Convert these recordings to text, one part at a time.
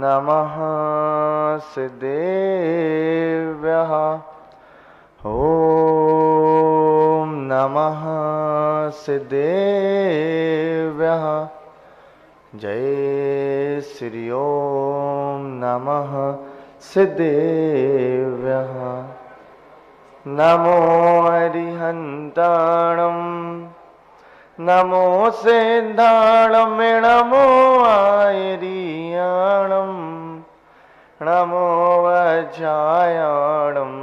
नमः सिद्धेभ्यः। ॐ नमः सिद्धेभ्यः। जय श्री ओम नमः सिद्धेभ्यः। नमो अरिहन्ताणं नमो सिद्धाणं नमो आयरियाणं नमो वज्रायाणं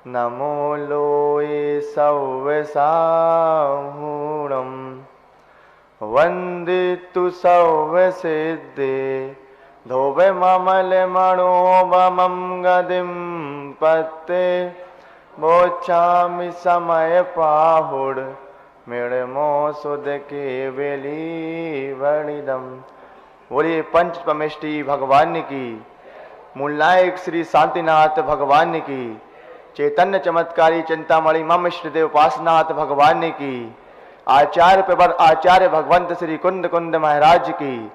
नमो लोये सव्यसाहूणं वन्दितु सव्यसिद्धे धोबे ममलमणो वमं गदिं पत्ते बोचामि समय पाहुड मेड़मो सुद के बेली वणिदम। बोलिए पंच परमेष्टि भगवान की, मूल नायक श्री शांतिनाथ भगवान की, चैतन्य चमत्कारी चिंतामणि मम इष्टदेव उपासनाथ भगवान की, आचार्य प्रवर आचार्य भगवंत श्री कुंद कुंद महाराज की,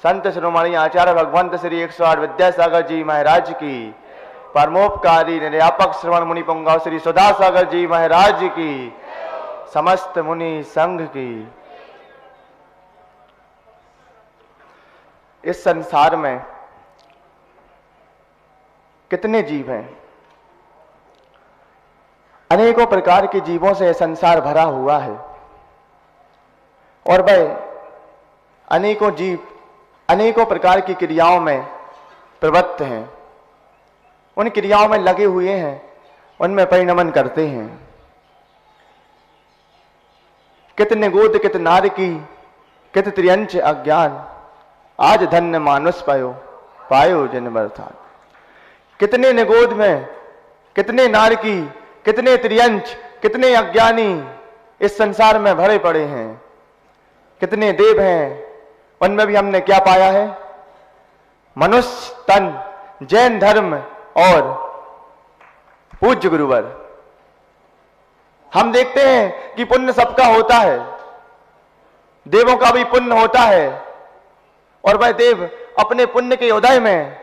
संत शिरोमणि आचार्य भगवंत श्री 108 विद्यासागर जी महाराज की, परमोपकारी निर्यापक श्रवण मुनि पुंगव श्री सुधासागर जी महाराज की, समस्त मुनि संघ की। इस संसार में कितने जीव हैं? अनेकों प्रकार के जीवों से संसार भरा हुआ है और वह अनेकों जीव अनेकों प्रकार की क्रियाओं में प्रवृत्त हैं, उन क्रियाओं में लगे हुए हैं, उनमें परिणमन करते हैं। कितने गोद कित नार की कित त्रियंच अज्ञान, आज धन्य मानुष पायो जन बरथान। कितने निगोद में कितने नार की कितने त्रियंच कितने अज्ञानी इस संसार में भरे पड़े हैं। कितने देव हैं, उनमें भी हमने क्या पाया है? मनुष्य तन, जैन धर्म और पूज्य गुरुवर। हम देखते हैं कि पुण्य सबका होता है, देवों का भी पुण्य होता है और वह देव अपने पुण्य के उदय में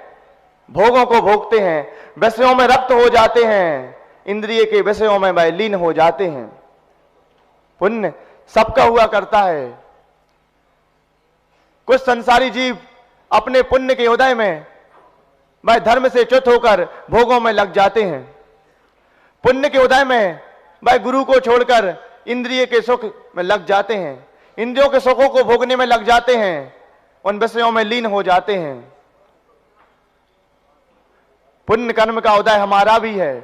भोगों को भोगते हैं, विषयों में रक्त हो जाते हैं, इंद्रिय के विषयों में वह लीन हो जाते हैं। पुण्य सबका हुआ करता है। कुछ संसारी जीव अपने पुण्य के उदय में वह धर्म से च्युत होकर भोगों में लग जाते हैं। पुण्य के उदय में वह गुरु को छोड़कर इंद्रिय के सुख में लग जाते हैं, इंद्रियों के सुखों को भोगने में लग जाते हैं, उन विषयों में लीन हो जाते हैं। पुण्य कर्म का उदय हमारा भी है,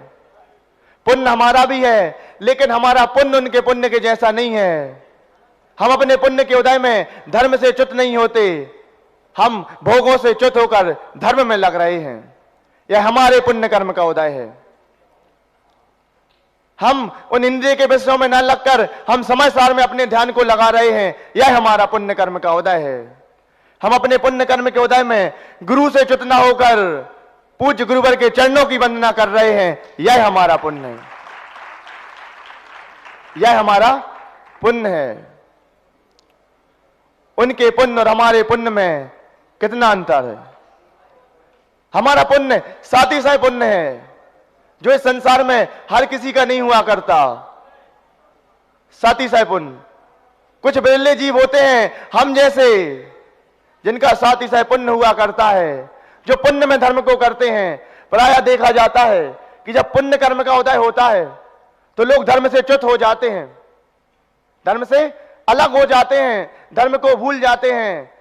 पुण्य हमारा भी है, लेकिन हमारा पुण्य उनके पुण्य के जैसा नहीं है। हम अपने पुण्य के उदय में धर्म से च्युत नहीं होते, हम भोगों से च्युत होकर धर्म में लग रहे हैं। यह हमारे पुण्य कर्म का उदय है। हम उन इंद्रिय के विषयों में न लगकर हम समय सार में अपने ध्यान को लगा रहे हैं, यह हमारा पुण्य कर्म का उदय है। हम अपने पुण्य कर्म के उदय में गुरु से च्युत न होकर पूज्य गुरुवर के चरणों की वंदना कर रहे हैं, यह हमारा पुण्य है, यह हमारा पुण्य है। उनके पुण्य और हमारे पुण्य में कितना अंतर है। हमारा पुण्य सातिशय पुण्य है, जो इस संसार में हर किसी का नहीं हुआ करता। सातिशय पुण्य कुछ बिरले जीव होते हैं हम जैसे, जिनका सातिशय पुण्य हुआ करता है, जो पुण्य में धर्म को करते हैं। प्रायः देखा जाता है कि जब पुण्य कर्म का उदय होता है तो लोग धर्म से च्युत हो जाते हैं, धर्म से अलग हो जाते हैं, धर्म को भूल जाते हैं,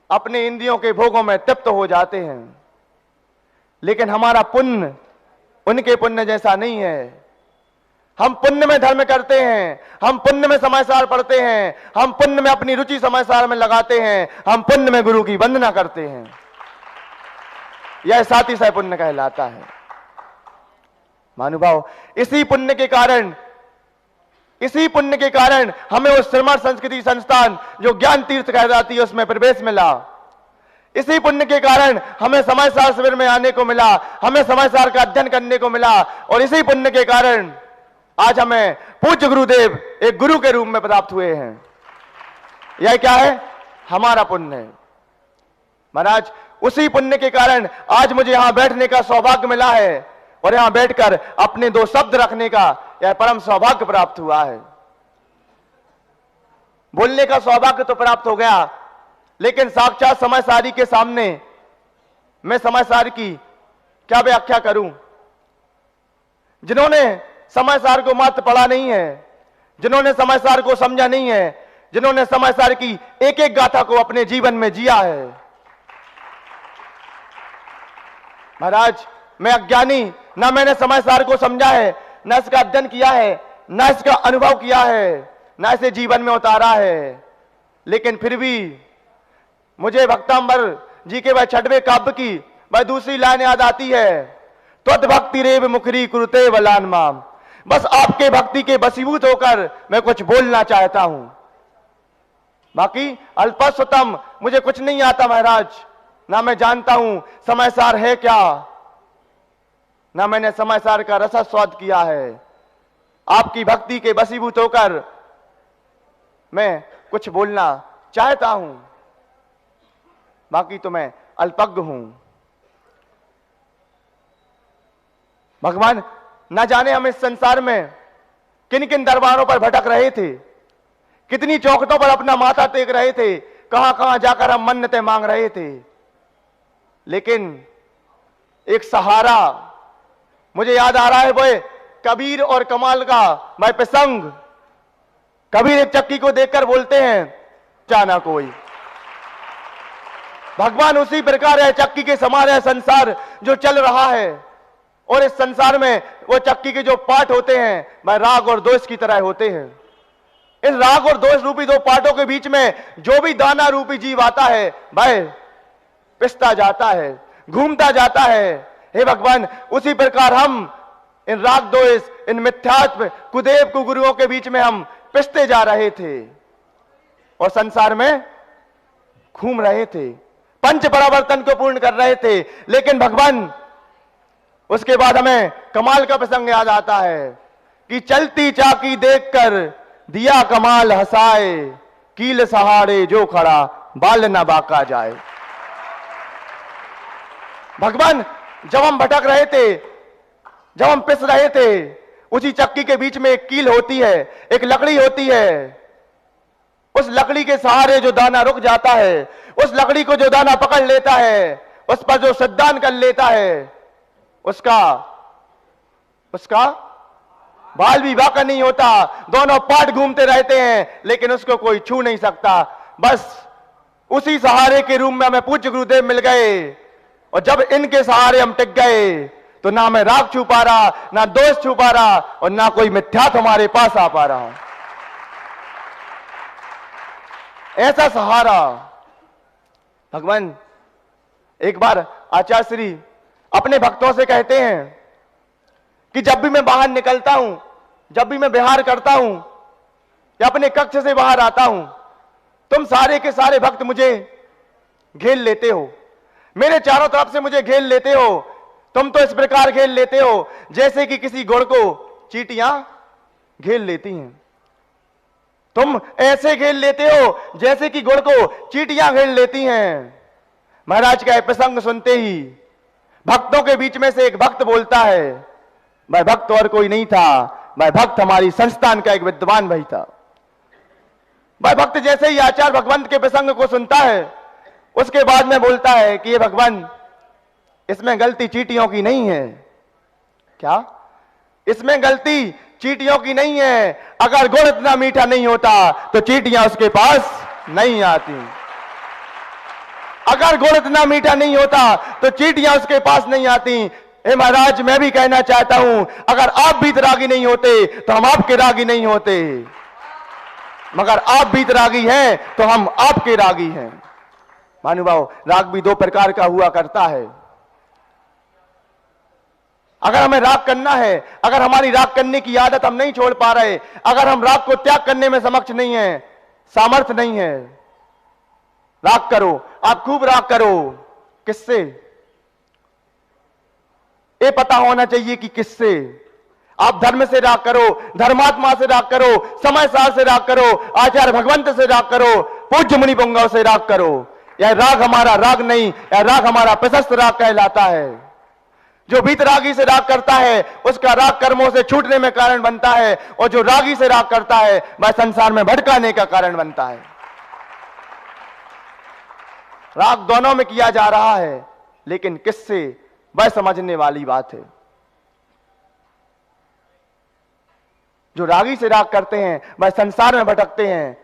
अपने इंद्रियों के भोगों में तृप्त हो जाते हैं। लेकिन हमारा पुण्य उनके पुण्य जैसा नहीं है। हम पुण्य में धर्म करते हैं, हम पुण्य में समय सार पढ़ते हैं, हम पुण्य में अपनी रुचि समय सार में लगाते हैं, हम पुण्य में गुरु की वंदना करते हैं। यह सातिशय पुण्य कहलाता है। महानुभाव, इसी पुण्य के कारण हमें उस श्रमण संस्कृति संस्थान जो ज्ञान तीर्थ कहलाती है उसमें प्रवेश मिला। इसी पुण्य के कारण हमें समय सार शिविर में आने को मिला, हमें समय सार का अध्ययन करने को मिला, और इसी पुण्य के कारण आज हमें पूज्य गुरुदेव एक गुरु के रूप में प्राप्त हुए हैं। यह क्या है? हमारा पुण्य है। महाराज, उसी पुण्य के कारण आज मुझे यहां बैठने का सौभाग्य मिला है और यहां बैठकर अपने दो शब्द रखने का यह परम सौभाग्य प्राप्त हुआ है। बोलने का सौभाग्य तो प्राप्त हो गया, लेकिन साक्षात समय सारी के सामने मैं समय सार की क्या व्याख्या करूं? जिन्होंने समय सार को मात्र पढ़ा नहीं है, जिन्होंने समय सार को समझा नहीं है, जिन्होंने समय सार की एक एक गाथा को अपने जीवन में जिया है। महाराज, मैं अज्ञानी, ना मैंने समय सार को समझा है, ना इसका अध्ययन किया है, ना इसका अनुभव किया है, ना इसे जीवन में उतारा है, लेकिन फिर भी मुझे भक्तांबर जी के वह छठवें काव्य की वह दूसरी लाइन याद आती है, त्वद भक्ति रेव मुखरी कुरुते वलान माम। बस आपके भक्ति के वशीभूत होकर मैं कुछ बोलना चाहता हूं, बाकी अल्पस्वतम मुझे कुछ नहीं आता महाराज। ना मैं जानता हूं समय सार है क्या, ना मैंने समय सार का रसास्वाद किया है। आपकी भक्ति के वशीभूत होकर मैं कुछ बोलना चाहता हूं, बाकी तो मैं अल्पज्ञ हूं। भगवान, न जाने हम इस संसार में किन किन दरबारों पर भटक रहे थे, कितनी चौखटों पर अपना माथा टेक रहे थे, कहां कहां जाकर हम मन्नतें मांग रहे थे, लेकिन एक सहारा मुझे याद आ रहा है, वो कबीर और कमाल का वह प्रसंग। कबीर एक चक्की को देखकर बोलते हैं, जाना कोई। भगवान उसी प्रकार है, चक्की के समान है संसार जो चल रहा है, और इस संसार में वो चक्की के जो पार्ट होते हैं वह राग और दोष की तरह होते हैं। इस राग और दोष रूपी दो पार्टों के बीच में जो भी दाना रूपी जीव आता है वह पिसता जाता है, घूमता जाता है। हे भगवान, उसी प्रकार हम इन राग दोष, इन मिथ्यात्व कुदेव कुगुरुओं के बीच में हम पिसते जा रहे थे और संसार में घूम रहे थे, पंच परावर्तन को पूर्ण कर रहे थे। लेकिन भगवान, उसके बाद हमें कमाल का प्रसंग याद आता है कि चलती चाकी देखकर दिया कमाल हंसाए, कील सहारे जो खड़ा बाल न बाका जाए। भगवान, जब हम भटक रहे थे, जब हम पिस रहे थे, उसी चक्की के बीच में एक कील होती है, एक लकड़ी होती है। उस लकड़ी के सहारे जो दाना रुक जाता है, उस लकड़ी को जो दाना पकड़ लेता है, उस पर जो सिद्धांत कर लेता है, उसका बाल भी बाका नहीं होता, दोनों पार्ट घूमते रहते हैं, लेकिन उसको कोई छू नहीं सकता। बस उसी सहारे के रूप में हमें पूज्य गुरुदेव मिल गए, और जब इनके सहारे हम टिक गए तो ना मैं राग छू पा रहा, ना दोष छू पा रहा, और ना कोई मिथ्यात्व हमारे पास आ पा रहा। ऐसा सहारा भगवान। एक बार आचार्य श्री अपने भक्तों से कहते हैं कि जब भी मैं बाहर निकलता हूं, जब भी मैं विहार करता हूं या अपने कक्ष से बाहर आता हूं, तुम सारे के सारे भक्त मुझे घेर लेते हो, मेरे चारों तरफ से मुझे घेर लेते हो। तुम तो इस प्रकार घेर लेते हो जैसे कि किसी गुड़ को चींटियां घेर लेती हैं। तुम ऐसे घेर लेते हो जैसे कि गुड़ को चींटियां घेर लेती हैं। महाराज का प्रसंग सुनते ही भक्तों के बीच में से एक भक्त बोलता है, वह भक्त और कोई नहीं था, वह भक्त हमारी संस्थान का एक विद्वान भाई था। वह भक्त जैसे ही आचार्य भगवंत के प्रसंग को सुनता है, उसके बाद में बोलता है कि ये भगवान, इसमें गलती चींटियों की नहीं है। क्या? इसमें गलती चींटियों की नहीं है। अगर गुड़ इतना मीठा नहीं होता तो चींटियां उसके पास नहीं आती। अगर गुड़ इतना मीठा नहीं होता तो चींटियां उसके पास नहीं आती। हे महाराज, मैं भी कहना चाहता हूं, अगर आप वीतरागी नहीं होते तो हम आपके रागी नहीं होते, मगर आप वीतरागी हैं तो हम आपके रागी हैं। महानुभाव, राग भी दो प्रकार का हुआ करता है। अगर हमें राग करना है, अगर हमारी राग करने की आदत हम नहीं छोड़ पा रहे, अगर हम राग को त्याग करने में समक्ष नहीं है, सामर्थ्य नहीं है, राग करो, आप खूब राग करो। किससे? ये पता होना चाहिए कि किससे। आप धर्म से राग करो, धर्मात्मा से राग करो, समय सार से राग करो, आचार्य भगवंत से राग करो, पूज्य मुनि पुंगव से राग करो। यह राग हमारा राग नहीं, यह राग हमारा प्रशस्त राग कहलाता है। जो वीतरागी से राग करता है उसका राग कर्मों से छूटने में कारण बनता है, और जो रागी से राग करता है वह संसार में भटकाने का कारण बनता है। राग दोनों में किया जा रहा है, लेकिन किससे, वह समझने वाली बात है। जो रागी से राग करते हैं वह संसार में भटकते हैं,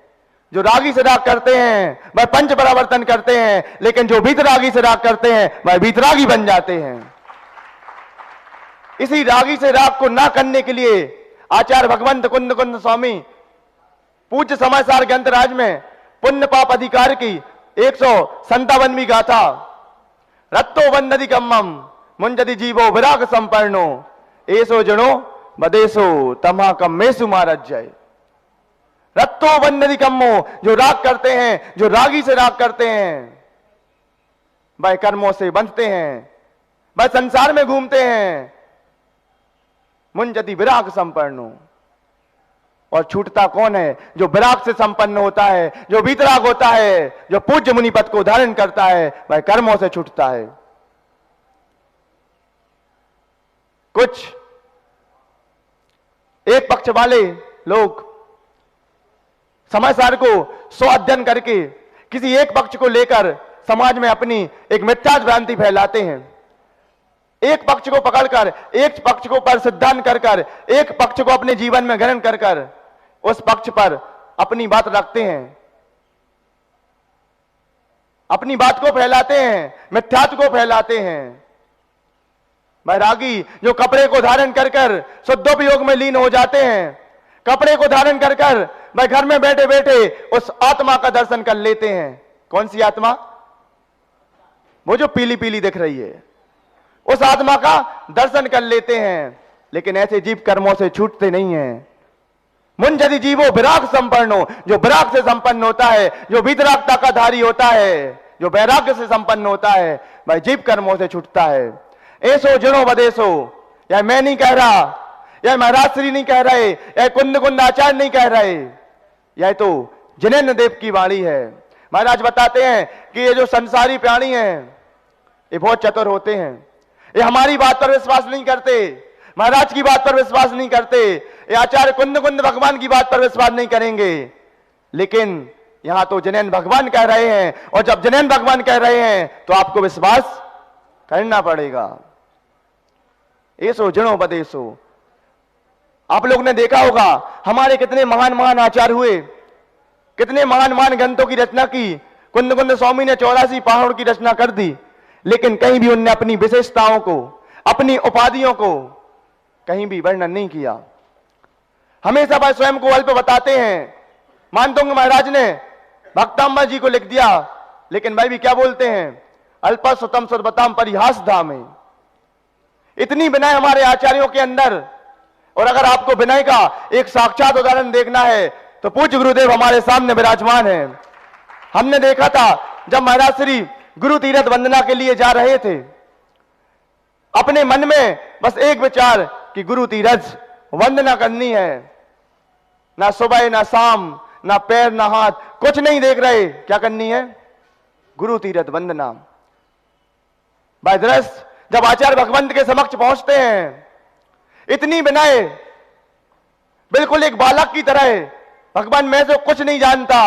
जो रागी से राग करते हैं वह पंच परावर्तन करते हैं, लेकिन जो वीतरागी से राग करते हैं वह वीतरागी बन जाते हैं। इसी रागी से राग को ना करने के लिए आचार्य भगवंत कुंद कुंद स्वामी पूज्य समाचार ग्रंथराज में पुण्य पाप अधिकार की 157वीं गाथा, रत्तो वंदति कम्मम मुंजति जीवो विराग संपन्नो एसो जनो बदेसो तमा कम्मेसु महाराज जय। रत्तो वंदति कम्मो, जो राग करते हैं, जो रागी से राग करते हैं, वह कर्मों से बंधते हैं, वह संसार में घूमते हैं। मुंजति विराग संपन्नो, और छूटता कौन है? जो विराग से संपन्न होता है, जो वीतराग होता है, जो पूज्य मुनि पद को धारण करता है, वह कर्मों से छूटता है। कुछ एक पक्ष वाले लोग समाचार को स्व अध्ययन करके किसी एक पक्ष को लेकर समाज में अपनी एक मिथ्या भ्रांति फैलाते हैं। एक पक्ष को पकड़कर, एक पक्ष को पर सिद्धांत कर एक पक्ष को अपने जीवन में ग्रहण कर उस पक्ष पर अपनी बात रखते हैं, अपनी बात को फैलाते हैं, मिथ्यात्व को फैलाते हैं। बैरागी जो कपड़े को धारण कर शुद्धोपयोग में लीन हो जाते हैं, कपड़े को धारण कर वह घर में बैठे बैठे उस आत्मा का दर्शन कर लेते हैं। कौन सी आत्मा? वो जो पीली पीली दिख रही है, उस आत्मा का दर्शन कर लेते हैं। लेकिन ऐसे जीव कर्मों से छूटते नहीं हैं। मुंजति जीवो विराग संपन्नो, जो विराग से संपन्न होता है, जो वितरागता का धारी होता है, जो वैराग्य से संपन्न होता है, वह जीव कर्मों से छूटता है। ऐसो जिणो बदेसो, यह मैं नहीं कह रहा, यह महाराज श्री नहीं कह रहे, यह कुंद कुंद आचार्य नहीं कह रहे, यह तो जिनेन्द्र देव की वाणी है। महाराज बताते हैं कि ये जो संसारी प्राणी हैं, ये बहुत चतुर होते हैं। ये हमारी बात पर विश्वास नहीं करते, महाराज की बात पर विश्वास नहीं करते, ये आचार्य कुंद कुंद भगवान की बात पर विश्वास नहीं करेंगे। लेकिन यहां तो जिनेन्द्र भगवान कह रहे हैं, और जब जिनेन्द्र भगवान कह रहे हैं तो आपको विश्वास करना पड़ेगा। ऐसो जिणो बदेसो। आप लोग ने देखा होगा हमारे कितने महान महान आचार्य हुए, कितने महान महान ग्रंथों की रचना की। कुंद कुंद स्वामी ने 84 पहाड़ों की रचना कर दी, लेकिन कहीं भी उनने अपनी विशेषताओं को, अपनी उपाधियों को कहीं भी वर्णन नहीं किया। हमेशा वह स्वयं को अल्प बताते हैं। मानतुंग महाराज ने भक्तांबा जी को लिख दिया, लेकिन वह भी क्या बोलते हैं? अल्प सुतम सुरबताम परिहास धामे। इतनी विनय हमारे आचार्यों के अंदर। और अगर आपको विनय का एक साक्षात उदाहरण देखना है तो पूज्य गुरुदेव हमारे सामने विराजमान है। हमने देखा था जब महाराज श्री गुरु तीर्थ वंदना के लिए जा रहे थे, अपने मन में बस एक विचार कि गुरु तीर्थ वंदना करनी है। ना सुबह ना शाम, ना पैर ना हाथ, कुछ नहीं देख रहे, क्या करनी है? गुरु तीर्थ वंदना। भाईदरस जब आचार्य भगवंत के समक्ष पहुंचते हैं, इतनी विनय, बिल्कुल एक बालक की तरह, भगवान मैं तो कुछ नहीं जानता,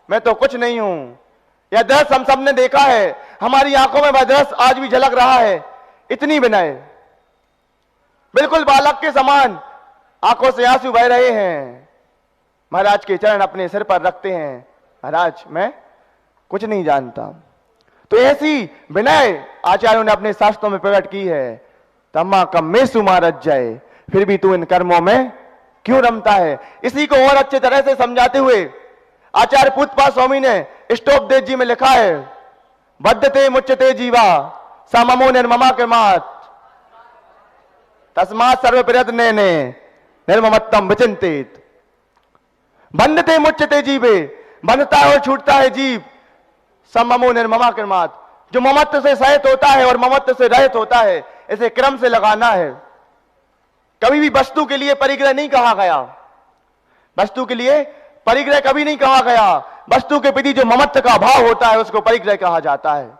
मैं तो कुछ नहीं हूं। यह दृश्य हम सबने देखा है, हमारी आंखों में वह दृश्य आज भी झलक रहा है। इतनी विनय, बिल्कुल बालक के समान, आंखों से आंसू बह रहे हैं। महाराज के चरण अपने सिर पर रखते हैं, महाराज मैं कुछ नहीं जानता। तो ऐसी विनय आचार्यों ने अपने शास्त्रों में प्रकट की है। तम्मा कम में सुमारत जाए, फिर भी तू इन कर्मों में क्यों रमता है। इसी को और अच्छे तरह से समझाते हुए आचार्य पूतपा स्वामी ने स्टोपदेव जी में लिखा है, बद्धते मुच्यते जीवा सममो निर्ममा के मात तस्मात् सर्व प्रयत्न ने निर्ममत्तम विचिंतित। बंधते मुच्यते जीवे, बंधता है और छूटता है जीव, सममो निर्ममा के मात, जो ममत्व से सहित होता है और ममत्व से रहित होता है, इसे क्रम से लगाना है। कभी भी वस्तु के लिए परिग्रह नहीं कहा गया, वस्तु के लिए परिग्रह कभी नहीं कहा गया। वस्तु के प्रति जो ममत्व का भाव होता है उसको परिग्रह कहा जाता है।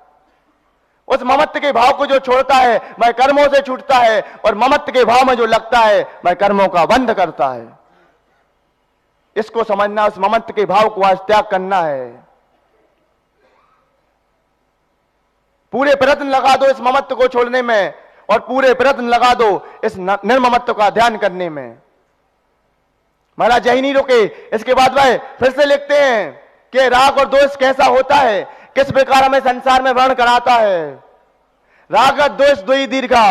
उस ममत्व के भाव को जो छोड़ता है वह कर्मों से छूटता है, और ममत्व के भाव में जो लगता है वह कर्मों का बंध करता है। इसको समझना, उस ममत्व के भाव को आज त्याग करना है। पूरे प्रयत्न लगा दो इस ममत्व को छोड़ने में, और पूरे प्रयत्न लगा दो इस निर्ममत्व का ध्यान करने में। महाराज यही नहीं रुके, इसके बाद वह फिर से लिखते हैं कि राग और द्वेष कैसा होता है, किस प्रकार हमें संसार में वर्ण कराता है। राग द्वेष द्वि दीर्घा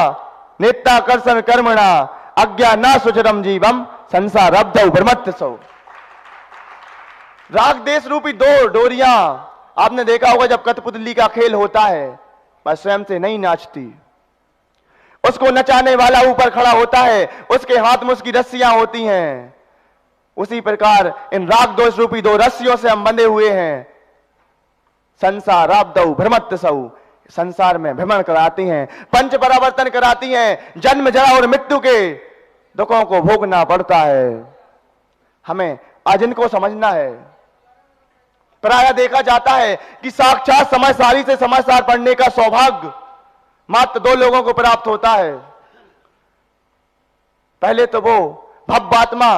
नेता कर्षण कर्मणा अज्ञा न सुचरम जीवम संसार अब्धौ भ्रमत्त सौ। राग देश रूपी दो डोरियां, आपने देखा होगा जब कठपुतली का खेल होता है वह स्वयं से नहीं नाचती, उसको नचाने वाला ऊपर खड़ा होता है, उसके हाथ में उसकी रस्सियां होती हैं। उसी प्रकार इन राग दोष रूपी दो रस्सियों से हम बंधे हुए हैं। संसार अब्धौ भ्रमत्त सौ, संसार में भ्रमण कराती हैं, पंच परावर्तन कराती हैं, जन्म जरा और मृत्यु के दुखों को भोगना पड़ता है। हमें आज इनको समझना है। प्रायः देखा जाता है कि साक्षात समझदारी से समाचार पढ़ने का सौभाग्य मात्र दो लोगों को प्राप्त होता है। पहले तो वो भव्यात्मा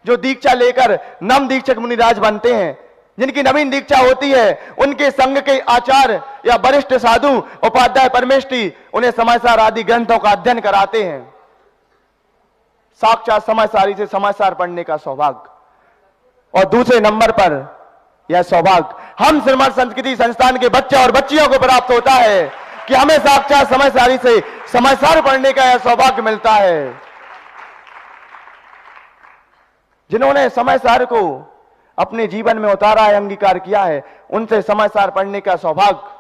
जो दीक्षा लेकर नम दीक्षक मुनिराज बनते हैं, जिनकी नवीन दीक्षा होती है, उनके संग के आचार्य या वरिष्ठ साधु उपाध्याय परमेष्ठी उन्हें समाचार आदि ग्रंथों का अध्ययन कराते हैं। साक्षात समाचारी से समाचार पढ़ने का सौभाग्य। और दूसरे नंबर पर यह सौभाग्य हम श्रीमद संस्कृति संस्थान के बच्चे और बच्चियों को प्राप्त होता है कि हमें साक्षात समाचारी से समाचार पढ़ने का यह सौभाग्य मिलता है। जिन्होंने समाचार को अपने जीवन में उतारा है, अंगीकार किया है, उनसे समाचार पढ़ने का सौभाग्य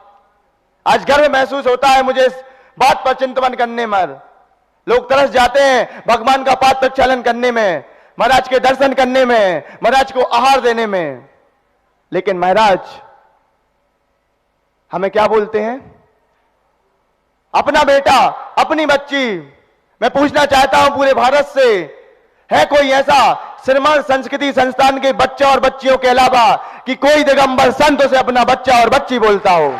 आज गर्व महसूस होता है मुझे इस बात पर चिंतन करने में। लोग तरस जाते हैं भगवान का पाठ प्रक्षालन करने में, महाराज के दर्शन करने में, महाराज को आहार देने में, लेकिन महाराज हमें क्या बोलते हैं? अपना बेटा, अपनी बच्ची। मैं पूछना चाहता हूं पूरे भारत से, है कोई ऐसा श्रीमद संस्कृति संस्थान के बच्चे और बच्चियों के अलावा कि कोई दिगंबर संत से अपना बच्चा और बच्ची बोलता हो?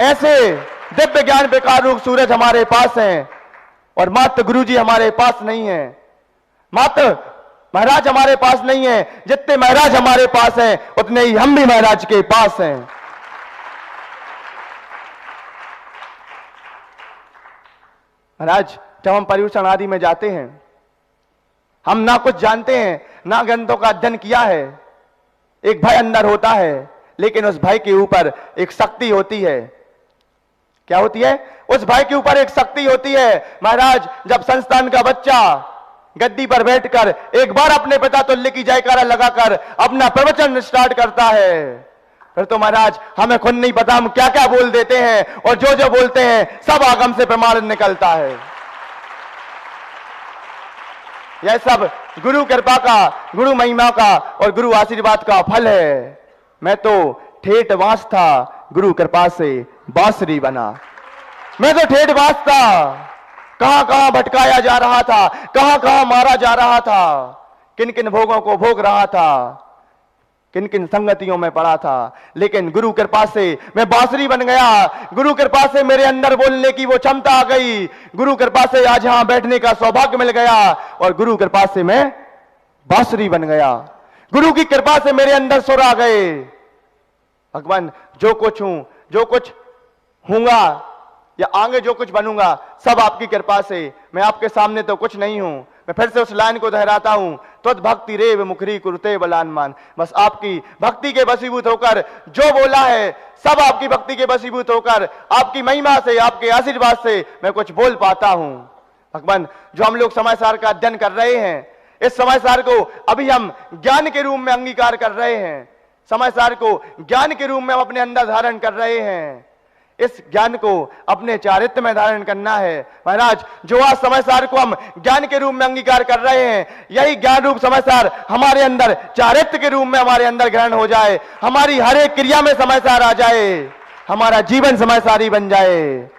ऐसे दिव्य ज्ञान विकार रूप सूरज हमारे पास हैं, और मात्र गुरुजी हमारे पास नहीं है, मात्र महाराज हमारे पास नहीं है। जितने महाराज हमारे पास हैं उतने ही हम भी महाराज के पास हैं। महाराज जब हम पर्यूषण आदि में जाते हैं, हम ना कुछ जानते हैं, ना ग्रंथों का अध्ययन किया है। एक भय अंदर होता है, लेकिन उस भय के ऊपर एक शक्ति होती है। क्या होती है? उस भय के ऊपर एक शक्ति होती है। महाराज जब संस्थान का बच्चा गद्दी पर बैठकर एक बार अपने पिता तुल्य की जयकारा लगाकर अपना प्रवचन स्टार्ट करता है, फिर तो महाराज हमें खुद नहीं पता हम क्या क्या बोल देते हैं, और जो जो बोलते हैं सब आगम से प्रमाण निकलता है। यह सब गुरु कृपा का, गुरु महिमा का और गुरु आशीर्वाद का फल है। मैं तो ठेठ बांस था, गुरु कृपा से बांसुरी बना। मैं तो ठेठ बांस था, कहां कहां भटकाया जा रहा था, कहां कहां मारा जा रहा था, किन किन भोगों को भोग रहा था, किन किन संगतियों में पड़ा था, लेकिन गुरु कृपा से मैं बांसुरी बन गया। गुरु कृपा से मेरे अंदर बोलने की वो क्षमता आ गई। गुरु कृपा से आज यहां बैठने का सौभाग्य मिल गया, और गुरु कृपा से मैं बांसुरी बन गया। गुरु की कृपा से मेरे अंदर सुर आ गए। भगवान जो कुछ हूं, जो कुछ हूंगा या आगे जो कुछ बनूंगा, सब आपकी कृपा से। मैं आपके सामने तो कुछ नहीं हूं, मैं फिर से उस लाइन को दोहराता हूं, त्वद भक्ति रेव मुखरी कुरुते बलानमान। बस आपकी भक्ति के वशीभूत होकर जो बोला है, सब आपकी भक्ति के वशीभूत होकर, आपकी महिमा से, आपके आशीर्वाद से मैं कुछ बोल पाता हूं। भगवान, जो हम लोग समय सार का अध्ययन कर रहे हैं, इस समय सार को अभी हम ज्ञान के रूप में अंगीकार कर रहे हैं। समय सार को ज्ञान के रूप में हम अपने अंदर धारण कर रहे हैं। इस ज्ञान को अपने चारित्र में धारण करना है। महाराज, जो आज समय सार को हम ज्ञान के रूप में अंगीकार कर रहे हैं, यही ज्ञान रूप समय सार हमारे अंदर चारित्र के रूप में हमारे अंदर ग्रहण हो जाए, हमारी हर एक क्रिया में समय सार आ जाए, हमारा जीवन समय सारी बन जाए।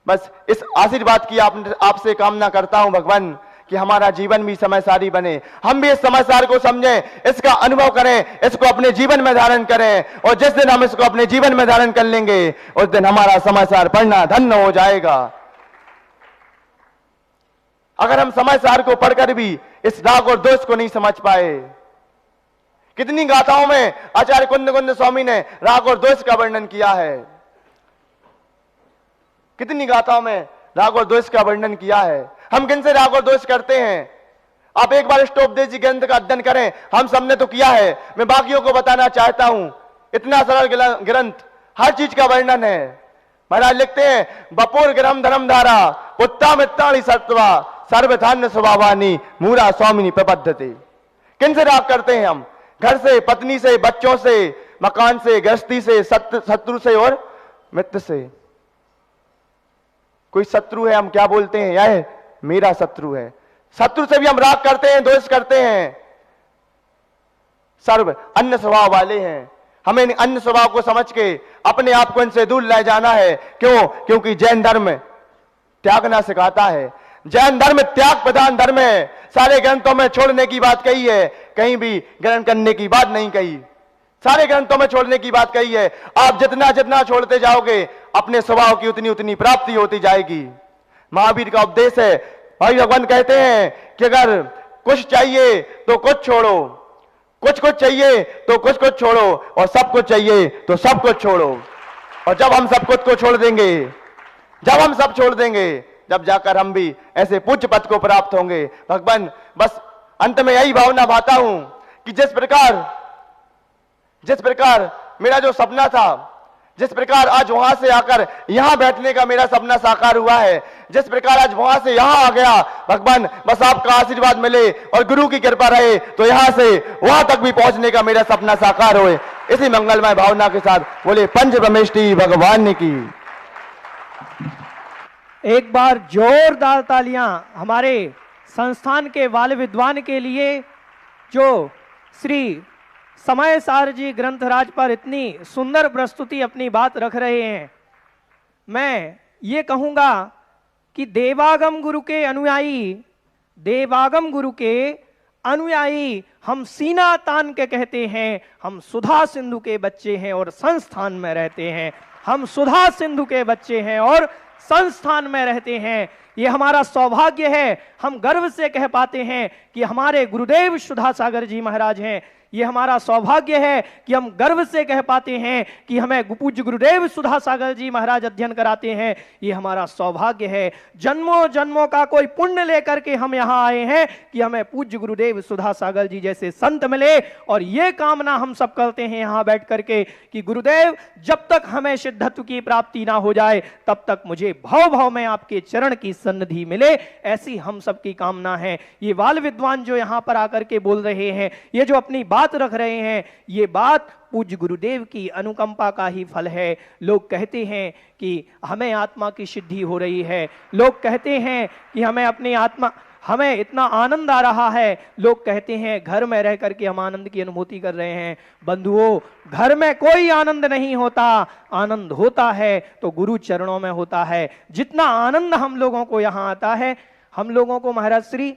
बस इस आशीर्वाद की आपसे कामना करता हूं भगवान, कि हमारा जीवन भी समय सारी बने, हम भी इस समय सार को समझें, इसका अनुभव करें, इसको अपने जीवन में धारण करें। और जिस दिन हम इसको अपने जीवन में धारण कर लेंगे, उस दिन हमारा समय सार पढ़ना धन्य हो जाएगा। अगर हम समय सार को पढ़कर भी इस राग और दोष को नहीं समझ पाए, कितनी गाथाओं में आचार्य कुंद स्वामी ने राग और दोष का वर्णन किया है, कितनी गाथाओं में राग और दोष का वर्णन किया है। हम किन से राग और दोष करते हैं? आप एक बार स्टोपदेव जी ग्रंथ का अध्ययन करें, हम सबने तो किया है, मैं बाकियों को बताना चाहता हूं। इतना सरल ग्रंथ, हर चीज का वर्णन है। महाराज लिखते हैं, बपुर ग्रम धर्म धारा उत्ता मित्ताणी सत्वा सर्वधान्य स्वभावानी मूरा स्वामिनी प्रबद्धते। किन से राग करते हैं हम? घर से, पत्नी से, बच्चों से, मकान से, गृहस्थी से, शत्रु से और मित्र से। कोई शत्रु है, हम क्या बोलते हैं? यह मेरा शत्रु है। शत्रु से भी हम राग करते हैं, दोष करते हैं। सर्व अन्य स्वभाव वाले हैं, हमें अन्य स्वभाव को समझ के अपने आप को इनसे दूर ले जाना है। क्यों? क्योंकि जैन धर्म त्यागना सिखाता है। जैन धर्म त्याग प्रधान धर्म है। सारे ग्रंथों में छोड़ने की बात कही है, कहीं भी ग्रहण करने की बात नहीं कही। सारे ग्रंथों में छोड़ने की बात कही है। आप जितना जितना छोड़ते जाओगे, अपने स्वभाव की उतनी उतनी प्राप्ति होती जाएगी। महावीर का उपदेश है, भाई भगवान कहते हैं कि अगर कुछ चाहिए तो कुछ छोड़ो, कुछ कुछ चाहिए तो कुछ कुछ छोड़ो, और सब कुछ चाहिए तो सब कुछ छोड़ो। और जब हम सब कुछ को छोड़ देंगे, जब हम सब छोड़ देंगे, जब जाकर हम भी ऐसे पूज्य पद को प्राप्त होंगे। भगवान, बस अंत में यही भावना भाता हूं कि जिस प्रकार मेरा जो सपना था, जिस प्रकार आज वहां से आकर यहां बैठने का मेरा सपना साकार हुआ है, जिस प्रकार आज वहां से यहां आ गया, भगवान बस आपका आशीर्वाद मिले और गुरु की कृपा रहे तो यहां से वहां तक भी पहुंचने का मेरा सपना साकार होए। इसी मंगलमय भावना के साथ बोले पंच ब्रह्मेष्टि भगवान की। एक बार जोरदार तालियां हमारे संस्थान के बाल विद्वान के लिए, जो श्री समय सार जी ग्रंथराज पर इतनी सुंदर प्रस्तुति अपनी बात रख रहे हैं। मैं ये कहूंगा कि देवागम गुरु के अनुयायी हम सीना तान के कहते हैं, हम सुधा सिंधु के बच्चे हैं और संस्थान में रहते हैं। हम सुधा सिंधु के बच्चे हैं और संस्थान में रहते हैं। ये हमारा सौभाग्य है। हम गर्व से कह पाते हैं कि हमारे गुरुदेव सुधा सागर जी महाराज हैं। ये हमारा सौभाग्य है कि हम गर्व से कह पाते हैं कि हमें पूज्य गुरुदेव सुधा सागर जी महाराज अध्ययन कराते हैं। ये हमारा सौभाग्य है। जन्मों जन्मों का कोई पुण्य लेकर के हम यहाँ आए हैं कि हमें पूज्य गुरुदेव सुधा सागर जी जैसे संत मिले। और ये कामना हम सब करते हैं यहाँ बैठ करके कि गुरुदेव, जब तक हमें सिद्धत्व की प्राप्ति ना हो जाए, तब तक मुझे भव भव में आपके चरण की सन्निधि मिले, ऐसी हम सबकी कामना है। ये बाल विद्वान जो यहाँ पर आकर के बोल रहे हैं, ये जो अपनी बात रख रहे हैं, ये बात पूज्य गुरुदेव की अनुकंपा का ही फल है। लोग कहते हैं कि हमें आत्मा की सिद्धि हो रही है, लोग कहते हैं कि हमें इतना आनंद आ रहा है, लोग कहते हैं घर में रह करके हम आनंद की अनुभूति कर रहे हैं। बंधुओं, घर में कोई आनंद नहीं होता। आनंद होता है तो गुरु चरणों में होता है। जितना आनंद हम लोगों को यहाँ आता है, हम लोगों को महाराज श्री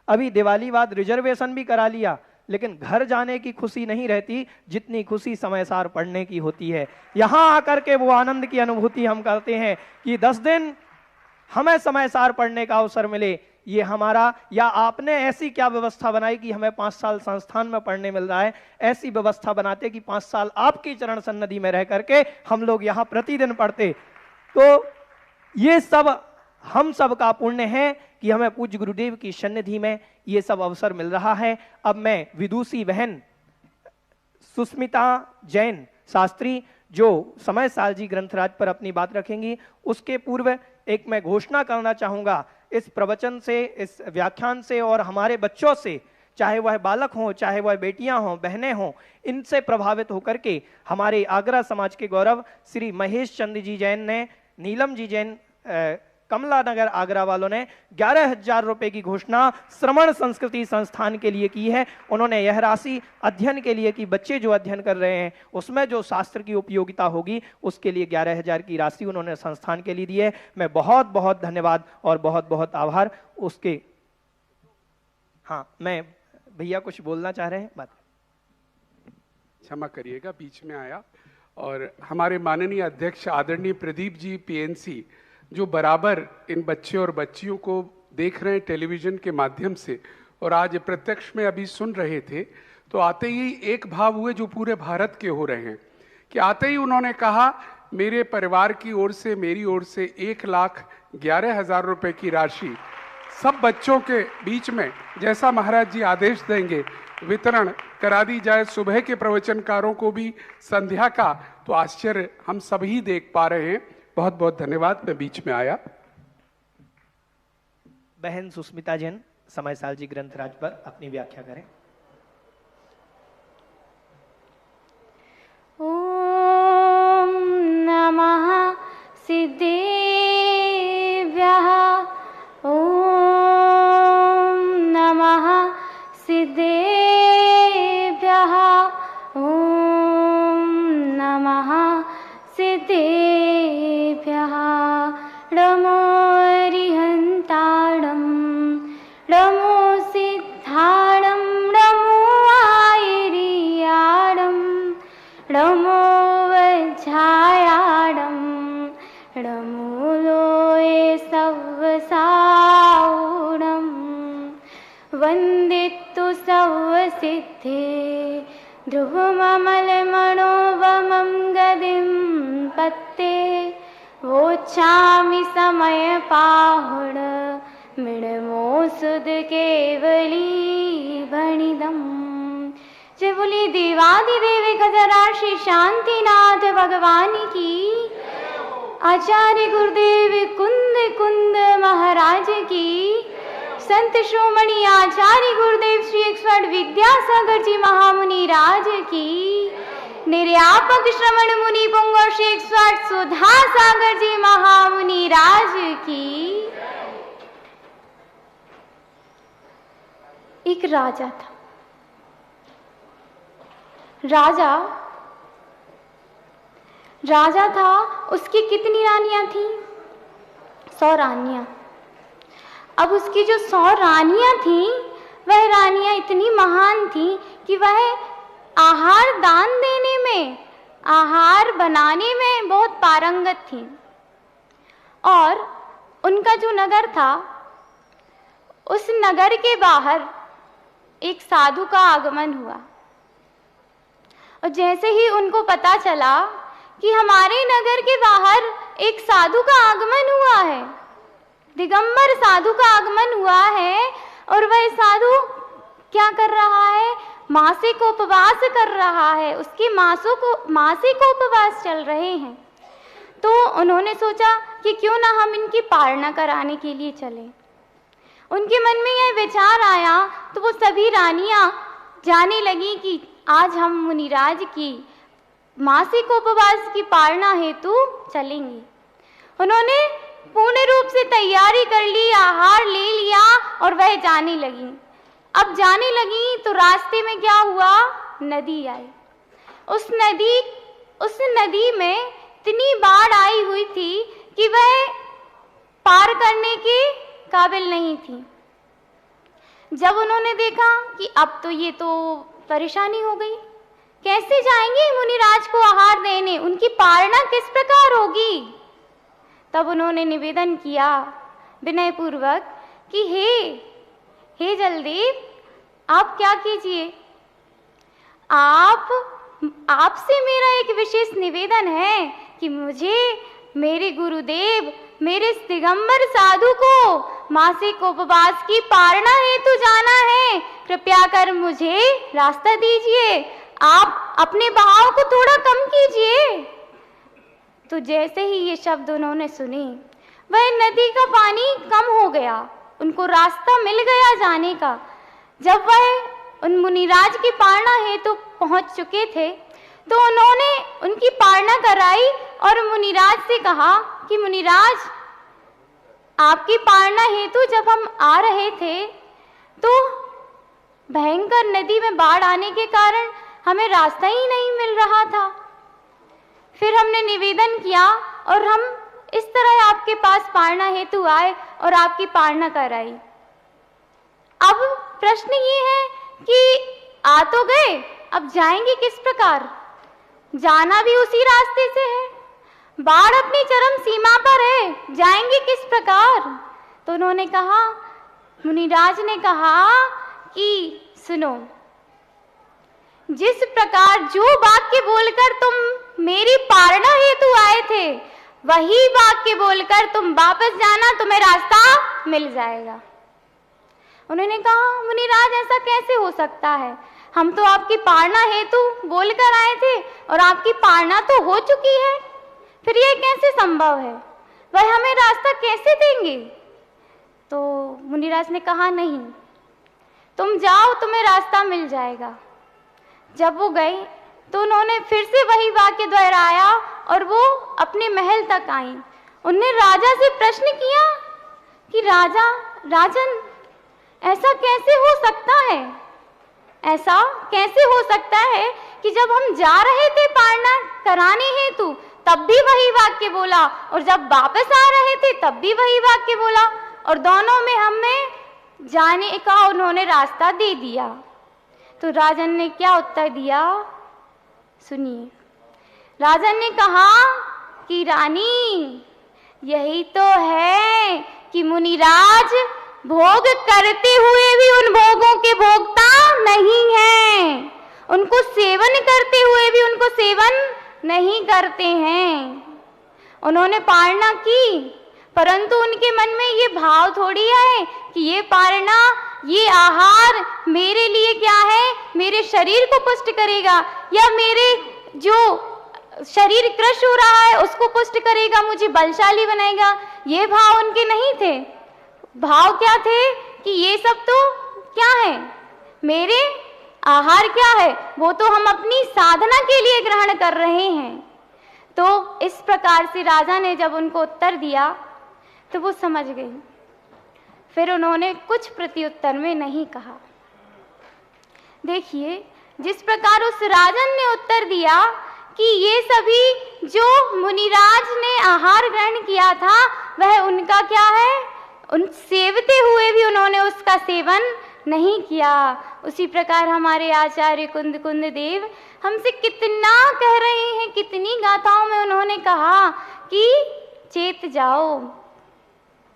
अभी दिवाली बाद रिजर्वेशन भी करा लिया, लेकिन घर जाने की खुशी नहीं रहती जितनी खुशी समय सार पढ़ने की होती है। यहां आकर के वो आनंद की अनुभूति हम करते हैं कि 10 दिन हमें समय सार पढ़ने का अवसर मिले। ये हमारा, या आपने ऐसी क्या व्यवस्था बनाई कि हमें 5 साल संस्थान में पढ़ने मिल रहा है, ऐसी व्यवस्था बनाते कि 5 साल आपकी चरण सन्निधि में रह करके हम लोग यहाँ प्रतिदिन पढ़ते। तो ये सब हम सब का पुण्य है कि हमें पूज्य गुरुदेव की सन्निधि में ये सब अवसर मिल रहा है। अब मैं विदुषी बहन सुस्मिता जैन शास्त्री जो समय साल जी ग्रंथराज पर अपनी बात रखेंगी, उसके पूर्व एक मैं घोषणा करना चाहूंगा इस प्रवचन से, इस व्याख्यान से और हमारे बच्चों से, चाहे वह बालक हों, चाहे वह बेटियां हों, बहनें हों, इनसे प्रभावित होकर के हमारे आगरा समाज के गौरव श्री महेश चंद्र जी जैन ने, नीलम जी जैन कमला नगर आगरा वालों ने 11,000 रुपए की घोषणा श्रवण संस्कृति संस्थान के लिए की है। उन्होंने यह राशि अध्ययन के लिए कि बच्चे जो अध्ययन कर रहे हैं उसमें जो शास्त्र की उपयोगिता होगी उसके लिए 11,000 की राशि उन्होंने संस्थान के लिए दी है। मैं बहुत बहुत धन्यवाद और बहुत बहुत आभार उसके। हाँ, मैं भैया कुछ बोलना चाह रहे हैं, बात क्षमा करिएगा, बीच में आया। और हमारे माननीय अध्यक्ष आदरणीय प्रदीप जी पीएनसी जो बराबर इन बच्चे और बच्चियों को देख रहे हैं टेलीविजन के माध्यम से और आज प्रत्यक्ष में अभी सुन रहे थे, तो आते ही एक भाव हुए जो पूरे भारत के हो रहे हैं कि आते ही उन्होंने कहा मेरे परिवार की ओर से, मेरी ओर से 1,11,000 रुपए की राशि सब बच्चों के बीच में जैसा महाराज जी आदेश देंगे वितरण करा दी जाए। सुबह के प्रवचनकारों को भी संध्या का, तो आश्चर्य हम सभी देख पा रहे हैं। बहुत बहुत धन्यवाद, मैं बीच में आया। बहन सुस्मिता जैन समय साल जी ग्रंथराज पर अपनी व्याख्या करें। ओम नमः सिद्धेभ्यः, ओम नमः सिद्धेभ्यः, ओम नमः सिद्धेभ्यः। नमो अरिहन्ताणं, नमो सिद्धाणं, नमो आयर्याणं, नमो वज्रायाणं, नमो लोये सव्वसाऊणं। वन्दितु सव्वसिद्धे ध्रुवममलमणोवमं गदिं पत्ते वोच्छामि समयपाहुण मिणमो सुद केवली भणिदम्। जय बोली देवादिदेव गजराशि शांतिनाथ भगवान की। आचार्य गुरुदेव कुंद कुंद महाराज की। संत श्रोमणी आचार्य गुरुदेव श्री 108 विद्यासागर जी महामुनि राज की। निर्यापक श्रवण मुनि पुंगव श्री 108 सुधा सागर जी महामुनि राज की। एक राजा था। राजा था, उसकी कितनी रानियां थी? 100 रानियां। अब उसकी जो 100 रानियां थी, वह रानियां इतनी महान थी कि वह आहार दान देने में, आहार बनाने में बहुत पारंगत थी। और उनका जो नगर था, उस नगर के बाहर एक साधु का आगमन हुआ। और जैसे ही उनको पता चला कि हमारे नगर के बाहर एक साधु का आगमन हुआ है, दिगंबर साधु का आगमन हुआ है, और वह साधु क्या कर रहा है? मासिक उपवास कर रहा है। उसके मासिक उपवास चल रहे हैं। तो उन्होंने सोचा कि क्यों ना हम इनकी पालना कराने के लिए चलें। उनके मन में यह विचार आया, तो वो सभी रानियां जाने लगी कि आज हम मुनिराज की मासिक उपवास की पालना हेतु चलेंगे। उन्होंने पूर्ण रूप से तैयारी कर ली, आहार ले लिया और वह जाने लगी। अब जाने लगी तो रास्ते में क्या हुआ? नदी आई। उस नदी में इतनी बाढ़ आई हुई थी कि वह पार करने के काबिल नहीं थी। जब उन्होंने देखा कि अब तो ये तो परेशानी हो गई, कैसे जाएंगे मुनिराज को आहार देने, उनकी पालना किस प्रकार होगी? तब उन्होंने निवेदन किया विनय पूर्वक कि हे जलदेव, आप क्या कीजिए, आपसे मेरा एक विशेष निवेदन है कि मुझे मेरे गुरुदेव मेरे इस दिगंबर साधु को मासिक उपवास की पारणा हेतु जाना है, कृपया कर मुझे रास्ता दीजिए, आप अपने बहाव को थोड़ा कम कीजिए। तो जैसे ही ये शब्द उन्होंने सुने, वह नदी का पानी कम हो गया, उनको रास्ता मिल गया जाने का। जब वह उन मुनिराज की पारणा हेतु पहुंच चुके थे, तो उन्होंने उनकी पारणा कराई और मुनिराज से कहा कि मुनिराज, आपकी पारणा हेतु जब हम आ रहे थे तो भयंकर नदी में बाढ़ आने के कारण हमें रास्ता ही नहीं मिल रहा था। फिर हमने निवेदन किया और हम इस तरह आपके पास पारणा हेतु आए और आपकी पारणा कराई। अब प्रश्न ये है कि आ तो गए, अब जाएंगे किस प्रकार? जाना भी उसी रास्ते से है, बाढ़ अपनी चरम सीमा पर है, जाएंगे किस प्रकार? तो उन्होंने कहा, मुनिराज ने कहा कि सुनो, जिस प्रकार जो वाक्य बोलकर तुम मेरी पारणा हेतु आए थे, वही वाक्य बोलकर तुम वापस जाना, तुम्हें रास्ता मिल जाएगा। उन्होंने कहा, मुनिराज ऐसा कैसे हो सकता है? हम तो आपकी पारणा हेतु बोलकर आए थे और आपकी पारणा तो हो चुकी है, फिर ये कैसे संभव है? वह हमें रास्ता कैसे देंगे? तो मुनिराज ने कहा, नहीं, तुम जाओ, तुम्हें रास्ता मिल जाएगा। जब वो गए तो उन्होंने फिर से वही वाक्य दोहराया और वो अपने महल तक आई। उन्होंने राजा से प्रश्न किया कि राजन, ऐसा कैसे हो सकता है? ऐसा कैसे हो सकता है कि जब हम जा रहे थे पारणा कराने हेतु तब भी वही वाक्य बोला, और जब वापस आ रहे थे तब भी वही वाक्य बोला, और दोनों में हमें जाने का उन्होंने रास्ता दे दिया। तो राजन ने क्या उत्तर दिया, सुनिए। राजन ने कहा कि रानी, यही तो है कि मुनिराज भोग करते हुए भी उन भोगों के भोक्ता नहीं हैं, उनको सेवन करते हुए भी उनको सेवन नहीं करते हैं। उन्होंने पारणा की, परंतु उनके मन में ये भाव थोड़ी है कि ये पारणा, ये आहार मेरे लिए क्या है, मेरे शरीर को पुष्ट करेगा या मेरे जो शरीर क्रश हो रहा है उसको पुष्ट करेगा, मुझे बलशाली बनाएगा। ये भाव उनके नहीं थे। भाव क्या थे कि ये सब तो क्या है, मेरे आहार क्या है, वो तो हम अपनी साधना के लिए ग्रहण कर रहे हैं। तो इस प्रकार से राजा ने जब उनको उत्तर दिया तो वो समझ गई। फिर उन्होंने कुछ प्रत्युत्तर में नहीं कहा। देखिए, जिस प्रकार उस राजन ने उत्तर दिया कि ये सभी जो मुनिराज ने आहार ग्रहण किया था वह उनका क्या है, उन सेवते हुए भी उन्होंने उसका सेवन नहीं किया। उसी प्रकार हमारे आचार्य कुंद देव हमसे कितना कह रहे हैं, कितनी गाथाओं में उन्होंने कहा कि चेत जाओ,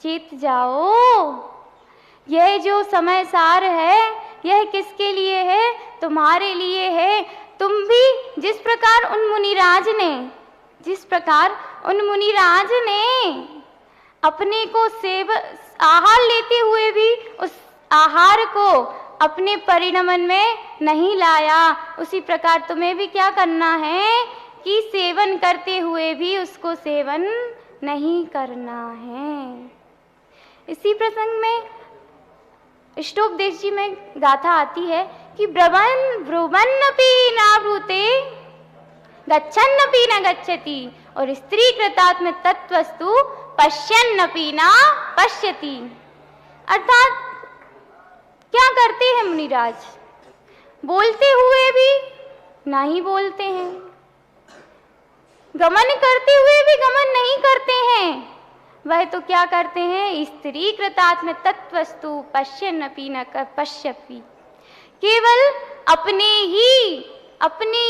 चेत जाओ, यह जो समय सार है यह किसके लिए है, तुम्हारे लिए है। तुम भी जिस प्रकार उन मुनिराज ने अपने को आहार लेते हुए भी उस आहार को अपने परिणमन में नहीं लाया, उसी प्रकार तुम्हें भी क्या करना है कि सेवन करते हुए भी उसको सेवन नहीं करना है। इसी प्रसंग में इष्टोपदेश जी में गाथा आती है कि ब्रुवन्नपि नाब्रूते गच्छन्नपि न गच्छति, और स्त्री कृतात्म तत्वस्तु पश्यन्नपि न पश्यति। अर्थात क्या करते हैं मुनिराज, बोलते हुए भी नहीं बोलते हैं, गमन करते हुए भी गमन नहीं करते हैं। वह तो क्या करते हैं, स्त्री कृतात्म तत्वस्तु पश्यन्नपि न पश्यति, केवल अपने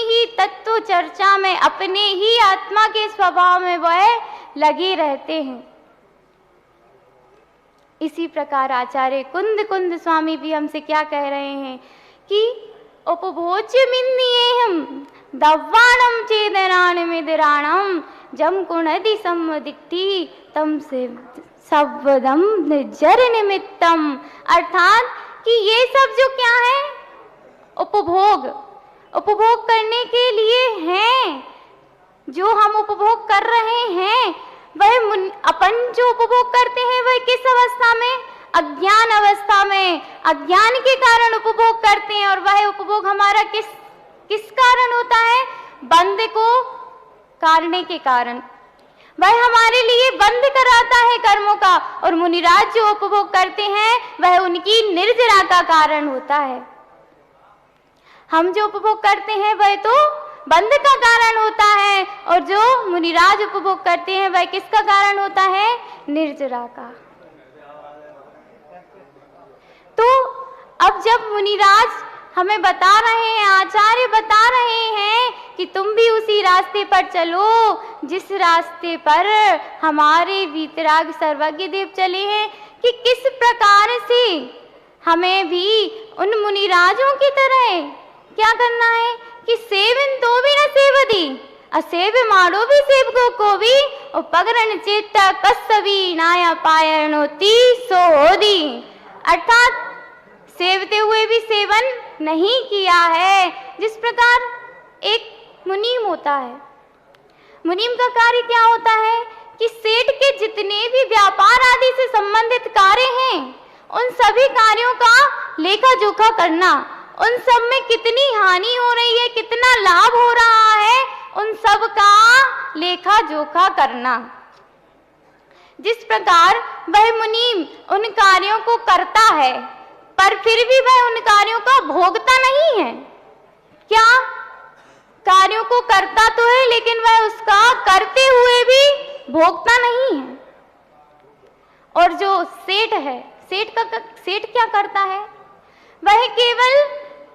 ही तत्व चर्चा में, अपने ही आत्मा के स्वभाव में वह लगे रहते हैं। इसी प्रकार आचार्य कुंद स्वामी भी हमसे क्या कह रहे हैं कि उपभोज्यमिन्नियेहम् दव्वाणम चेदनानिमिदिराणम जम कुणदि सम्मदिक्ति तम से सवदम निर्जर निमित्तम। अर्थात कि ये सब जो क्या है, उपभोग करने के लिए हैं। जो हम उपभोग कर रहे हैं वह अपन जो उपभोग करते हैं वह किस अवस्था में, अज्ञान अवस्था में, अज्ञान के कारण उपभोग करते हैं। और वह उपभोग हमारा किस कारण होता है, बंध को काटने के कारण। वह हमारे लिए बंद कराता है कर्मों का। और मुनिराज जो उपभोग करते हैं वह उनकी निर्जरा का कारण होता है। हम जो उपभोग करते हैं वह तो बंध का कारण होता है, और जो मुनिराज उपभोग करते हैं वह किसका कारण होता है, निर्जरा का। तो अब जब मुनिराज हमें बता रहे हैं, आचार्य बता रहे हैं कि तुम भी उसी रास्ते पर चलो जिस रास्ते पर हमारे वीतराग सर्वज्ञ देव चले हैं, कि किस प्रकार से हमें भी उन मुनिराजों की तरह क्या करना है कि सेवन तो भी न सेवदी असेव मारो भी सेवकों को भी उपगरण चेता कस्सवी नाया पायणोती सोदी। अर्थात सेवते हुए भी सेवन नहीं किया है। जिस प्रकार एक मुनीम होता है, मुनीम का कार्य क्या होता है कि सेठ के जितने भी व्यापार आदि से संबंधित कार्य हैं उन सभी कार्यों का लेखा जोखा करना, उन सब में कितनी हानि हो रही है, कितना लाभ हो रहा है, उन सब का लेखा जोखा करना। जिस प्रकार वह मुनीम उन कार्यों को करता है पर फिर भी वह उन कार्यों का भोगता नहीं है। क्या कार्यों को करता तो है लेकिन वह उसका करते हुए भी भोगता नहीं है। और जो सेठ है, सेठ क्या करता है, वह केवल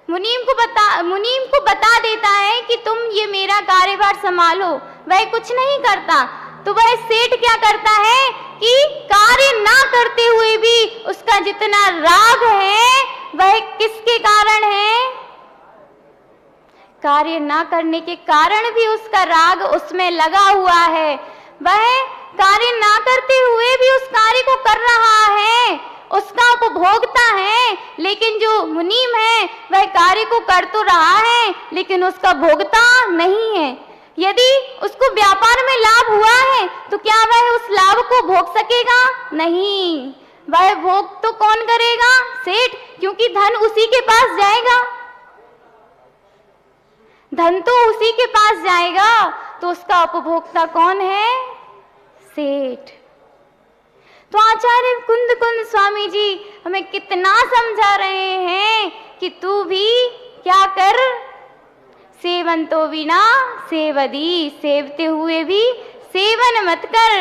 मुनीम को बता देता है कि तुम ये मेरा कार्यभार संभालो, वह कुछ नहीं करता। तो वह सेठ क्या करता है कि कार्य ना करते हुए भी उसका जितना राग है वह किसके कारण है, कार्य ना करने के कारण भी उसका राग उसमें लगा हुआ है। वह कार्य ना करते हुए भी उस कार्य को कर रहा है, उसका उपभोगता है। लेकिन जो मुनीम है वह कार्य को कर तो रहा है लेकिन उसका भोगता नहीं है। यदि उसको व्यापार में लाभ हुआ है तो क्या वह उस लाभ को भोग सकेगा? नहीं, वह भोग तो कौन करेगा? सेठ, क्योंकि धन उसी के पास जाएगा, धन तो उसी के पास जाएगा। तो उसका उपभोक्ता कौन है? सेठ। तो आचार्य कुंद स्वामी जी हमें कितना समझा रहे हैं कि तू भी क्या कर, सेवन तो बिना सेवदी, सेवते हुए भी सेवन मत कर।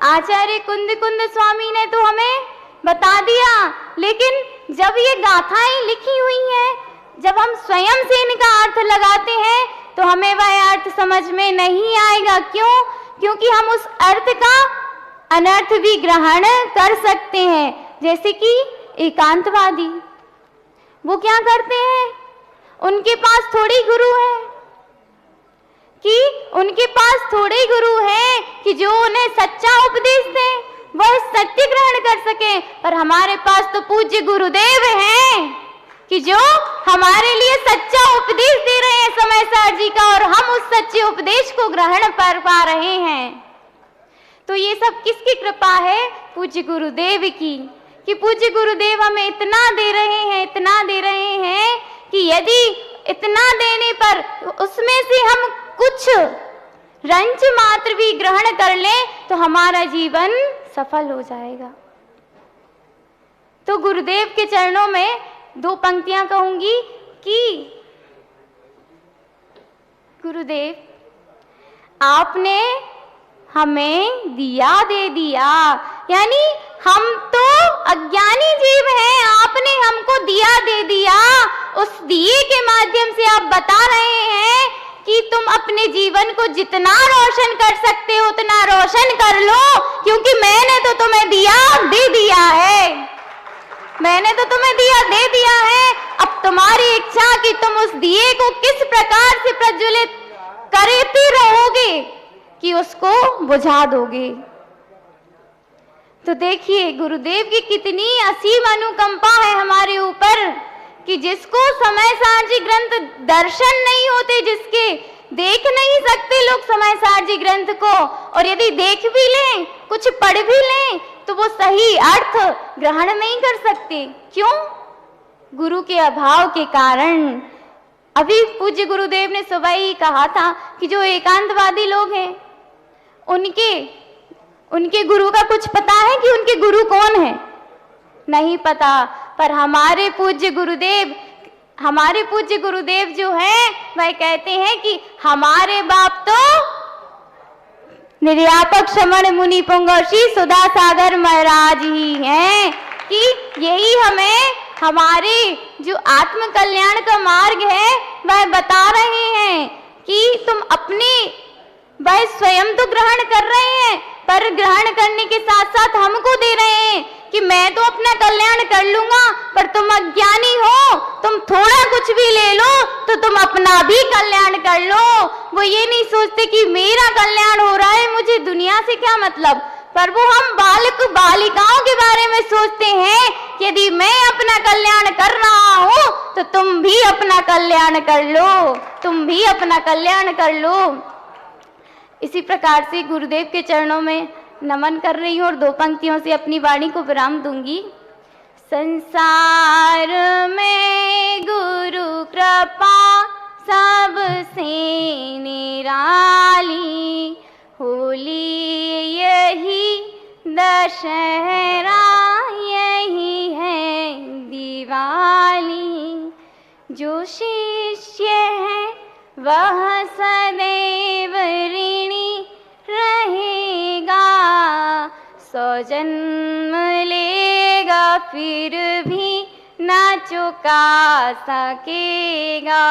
आचार्य कुंद स्वामी ने तो हमें बता दिया, लेकिन जब ये गाथाएं लिखी हुई हैं, जब हम स्वयं से इनका अर्थ लगाते हैं तो हमें वह अर्थ समझ में नहीं आएगा। क्यों? क्योंकि हम उस अर्थ का अनर्थ भी ग्रहण कर सकते हैं। जैसे कि एकांतवादी, वो क्या करते हैं, उनके पास थोड़ी गुरु है कि उनके पास थोड़े गुरु हैं कि जो उन्हें सच्चा उपदेश दें, वह सत्य ग्रहण कर सके। पर हमारे पास तो पूज्य गुरुदेव हैं कि जो हमारे लिए सच्चा उपदेश दे रहे हैं समय सार जी का, और हम उस सच्चे उपदेश को ग्रहण कर पा रहे हैं। तो ये सब किसकी कृपा है? पूज्य गुरुदेव की, कि पूज्य गुरुदेव हमें इतना दे रहे हैं कि यदि इतना देने पर उसमें से हम कुछ रंच मात्र भी ग्रहण कर लें तो हमारा जीवन सफल हो जाएगा। तो गुरुदेव के चरणों में 2 पंक्तियां कहूंगी कि गुरुदेव, आपने हमें दिया दे दिया, यानी हम तो अज्ञानी जीव हैं, आपने हमको दिया दे दिया। उस दिए के माध्यम से आप बता रहे हैं कि तुम अपने जीवन को जितना रोशन कर सकते हो उतना रोशन कर लो, क्योंकि मैंने तो तुम्हें दिया दे दिया है, मैंने तो तुम्हें दिया दे दिया है। अब तुम्हारी इच्छा कि तुम उस दिए को किस प्रकार से प्रज्वलित करते रहोगे कि उसको बुझा दोगे। तो देखिए गुरुदेव की कितनी असीम अनुकंपा है हमारे ऊपर कि जिसको समय सारजी ग्रंथ दर्शन नहीं होते, जिसके देख नहीं सकते लोग समय सारजी ग्रंथ को, और यदि देख भी लें, कुछ पढ़ भी लें, तो वो सही अर्थ ग्रहण नहीं कर सकते। क्यों? गुरु के अभाव के कारण। अभी पूज्य गुरुदेव ने सुबह ही कहा था कि जो एकांतवादी लोग हैं उनके गुरु का कुछ पता है कि उनके गुरु कौन है? नहीं पता। पर हमारे पूज्य गुरुदेव जो हैं वह कहते हैं कि हमारे बाप तो निर्यापक श्रमण मुनि पुंगव श्री सुधा सागर महाराज ही हैं, कि यही हमें हमारे जो आत्म कल्याण का मार्ग है वह बता रहे हैं कि तुम अपने वह स्वयं तो ग्रहण कर रहे हैं, पर ग्रहण करने के साथ साथ हमको दे रहे हैं कि मैं तो अपना कल्याण कर लूंगा, पर तुम अज्ञानी हो, तुम थोड़ा कुछ भी ले लो तो तुम अपना भी कल्याण कर लो। वो ये नहीं सोचते कि मेरा कल्याण हो रहा है, मुझे दुनिया से क्या मतलब। पर वो हम बालिकाओं के बारे में सोचते हैं कि यदि मैं अपना कल्याण कर रहा हूं तो तुम भी अपना कल्याण कर लो, तुम भी अपना कल्याण कर लो। इसी प्रकार से गुरुदेव के चरणों में नमन कर रही हूँ और दो पंक्तियों से अपनी वाणी को विराम दूंगी। संसार में गुरु कृपा सबसे निराली, होली यही दशहरा यही है दिवाली। जो शिष्य है वह सदैव ऋणी रहेगा, 100 जन्म लेगा फिर भी ना चुका सकेगा,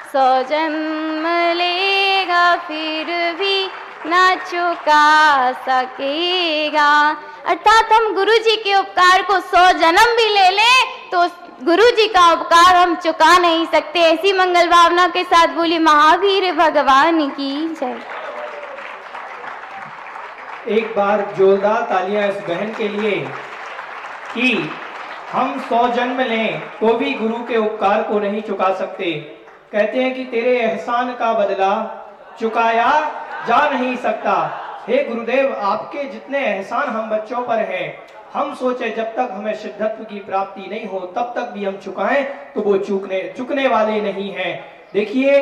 100 जन्म लेगा फिर भी ना चुका सकेगा। अर्थात हम गुरु जी के उपकार को 100 जन्म भी ले लें तो गुरु जी का उपकार हम चुका नहीं सकते। ऐसी मंगल भावना के साथ बोली महावीर भगवान की जय। एक बार जोरदार तालियां इस बहन के लिए कि हम 100 जन्म लें तो भी गुरु के उपकार को नहीं चुका सकते। कहते हैं कि तेरे एहसान का बदला चुकाया जा नहीं सकता। हे गुरुदेव, आपके जितने एहसान हम बच्चों पर हैं, हम सोचे जब तक हमें सिद्धत्व की प्राप्ति नहीं हो तब तक भी हम चुकाएं तो वो चुकने वाले नहीं हैं। देखिए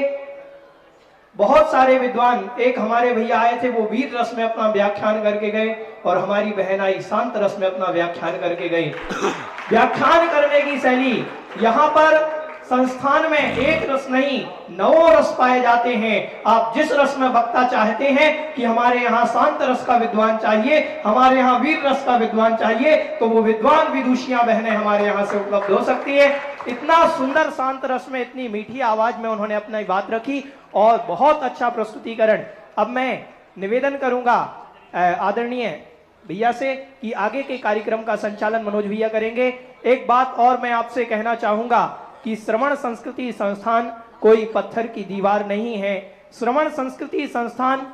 बहुत सारे विद्वान, एक हमारे भैया आए थे, वो वीर रस में अपना व्याख्यान करके गए और हमारी बहन आई शांत रस में अपना व्याख्यान करके गई। व्याख्यान करने की शैली यहाँ पर संस्थान में एक रस नहीं 9 रस पाए जाते हैं। आप जिस रस में वक्ता चाहते हैं कि हमारे यहाँ शांत रस का विद्वान चाहिए, हमारे यहाँ वीर रस का विद्वान चाहिए, तो वो विद्वान विदुषियां बहनें हमारे यहाँ से उपलब्ध हो सकती है। इतना सुंदर शांत रस में, इतनी मीठी आवाज में उन्होंने अपनी बात रखी और बहुत अच्छा प्रस्तुतिकरण। अब मैं निवेदन करूंगा आदरणीय भैया से कि आगे के कार्यक्रम का संचालन मनोज भैया करेंगे। एक बात और मैं आपसे कहना चाहूंगा कि श्रवण संस्कृति संस्थान कोई पत्थर की दीवार नहीं है। श्रवण संस्कृति संस्थान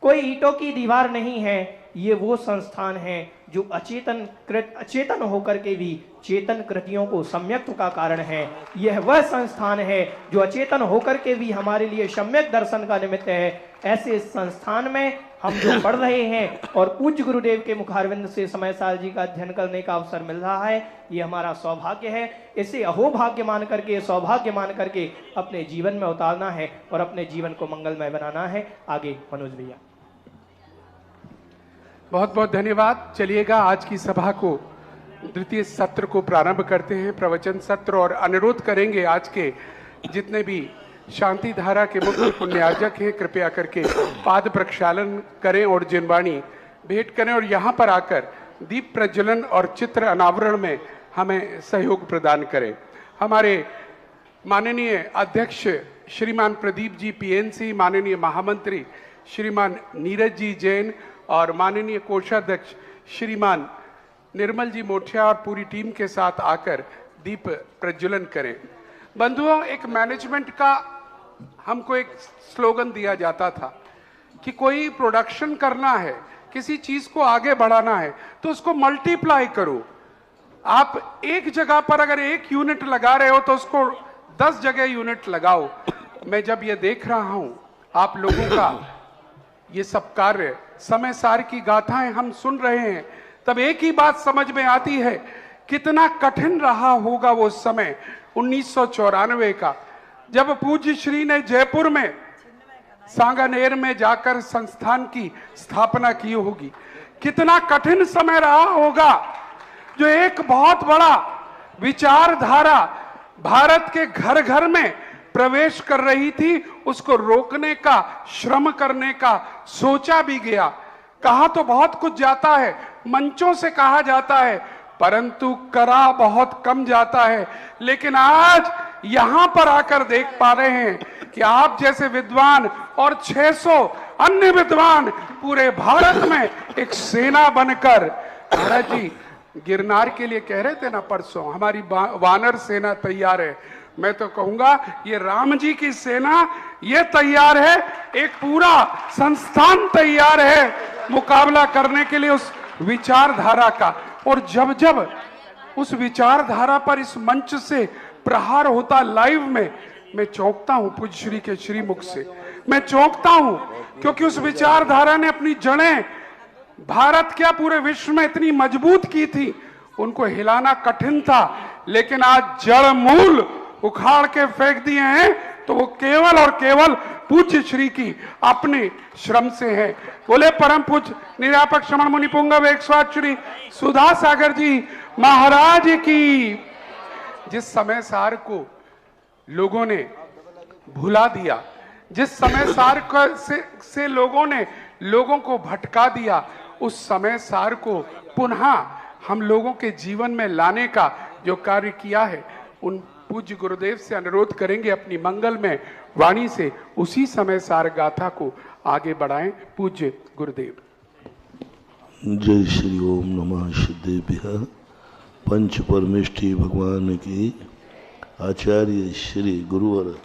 कोई ईंटों की दीवार नहीं है। ये वो संस्थान है जो अचेतन होकर के भी चेतन कृतियों को सम्यक्त्व का कारण है। यह वह संस्थान है जो अचेतन होकर के भी हमारे लिए सम्यक दर्शन का निमित्त है। ऐसे संस्थान में हम जो पढ़ रहे हैं और पूज्य गुरुदेव के मुखारविंद से समय साल जी का अध्ययन करने का अवसर मिल रहा है, ये हमारा सौभाग्य है। इसे अहोभाग्य मान करके, सौभाग्य मान करके अपने जीवन में उतारना है और अपने जीवन को मंगलमय बनाना है। आगे मनोज भैया। बहुत बहुत धन्यवाद। चलिएगा आज की सभा को, द्वितीय सत्र को प्रारंभ करते हैं, प्रवचन सत्र, और अनुरोध करेंगे आज के जितने भी शांति धारा के मुख्य पुण्यार्जक हैं कृपया करके पाद प्रक्षालन करें और जिनवाणी भेंट करें और यहाँ पर आकर दीप प्रज्वलन और चित्र अनावरण में हमें सहयोग प्रदान करें। हमारे माननीय अध्यक्ष श्रीमान प्रदीप जी पीएनसी, माननीय महामंत्री श्रीमान नीरज जी जैन और माननीय कोषाध्यक्ष श्रीमान निर्मल जी मोठिया और पूरी टीम के साथ आकर दीप प्रज्वलन करें। बंधुओं, एक मैनेजमेंट का हमको एक स्लोगन दिया जाता था कि कोई प्रोडक्शन करना है, किसी चीज को आगे बढ़ाना है तो उसको मल्टीप्लाई करो। आप एक जगह पर अगर 1 यूनिट लगा रहे हो तो उसको 10 जगह यूनिट लगाओ। मैं जब ये देख रहा हूं आप लोगों का ये सब कार्य, समय सार की गाथाएं हम सुन रहे हैं, तब एक ही बात समझ में आती है, कितना कठिन रहा होगा वो समय 1994 का, जब पूज्य श्री ने जयपुर में सांगानेर में जाकर संस्थान की स्थापना की होगी। कितना कठिन समय रहा होगा, जो एक बहुत बड़ा विचारधारा भारत के घर घर में प्रवेश कर रही थी, उसको रोकने का, श्रम करने का सोचा भी गया। कहा तो बहुत कुछ जाता है, मंचों से कहा जाता है, परंतु करा बहुत कम जाता है। लेकिन आज यहां पर आकर देख पा रहे हैं कि आप जैसे विद्वान और 600 अन्य विद्वान पूरे भारत में एक सेना बनकर, महाराज जी गिरनार के लिए कह रहे थे ना परसों, हमारी वानर सेना तैयार है। मैं तो कहूंगा ये राम जी की सेना ये तैयार है, एक पूरा संस्थान तैयार है मुकाबला करने के लिए उस विचारधारा का। और जब जब उस विचारधारा पर इस मंच से प्रहार होता लाइव में, मैं चौंकता हूं पूज्य श्री के श्रीमुख से, मैं चौंकता हूं, क्योंकि उस विचारधारा ने अपनी जड़ें भारत क्या पूरे विश्व में इतनी मजबूत की थी, उनको हिलाना कठिन था। लेकिन आज जड़ मूल उखाड़ के फेंक दिए हैं, तो वो केवल और केवल पूज्य श्री की अपने श्रम से है। बोले परम पूज्य निरापक श्रमण मुनि पुंगव 108 श्री सुधा सागर जी महाराज की। जिस समय सार को लोगों ने भुला दिया, जिस समय सार से लोगों ने लोगों को भटका दिया, उस समय सार को पुनः हम लोगों के जीवन में लाने का जो कार्य किया है, उन पूज्य गुरुदेव से अनुरोध करेंगे अपनी मंगल में वाणी से उसी समय सार गाथा को आगे बढ़ाएं। पूज्य गुरुदेव। जय श्री ओम नमः सिद्धेभ्यः। पंच परमेष्ठी भगवान की, आचार्य श्री गुरुवर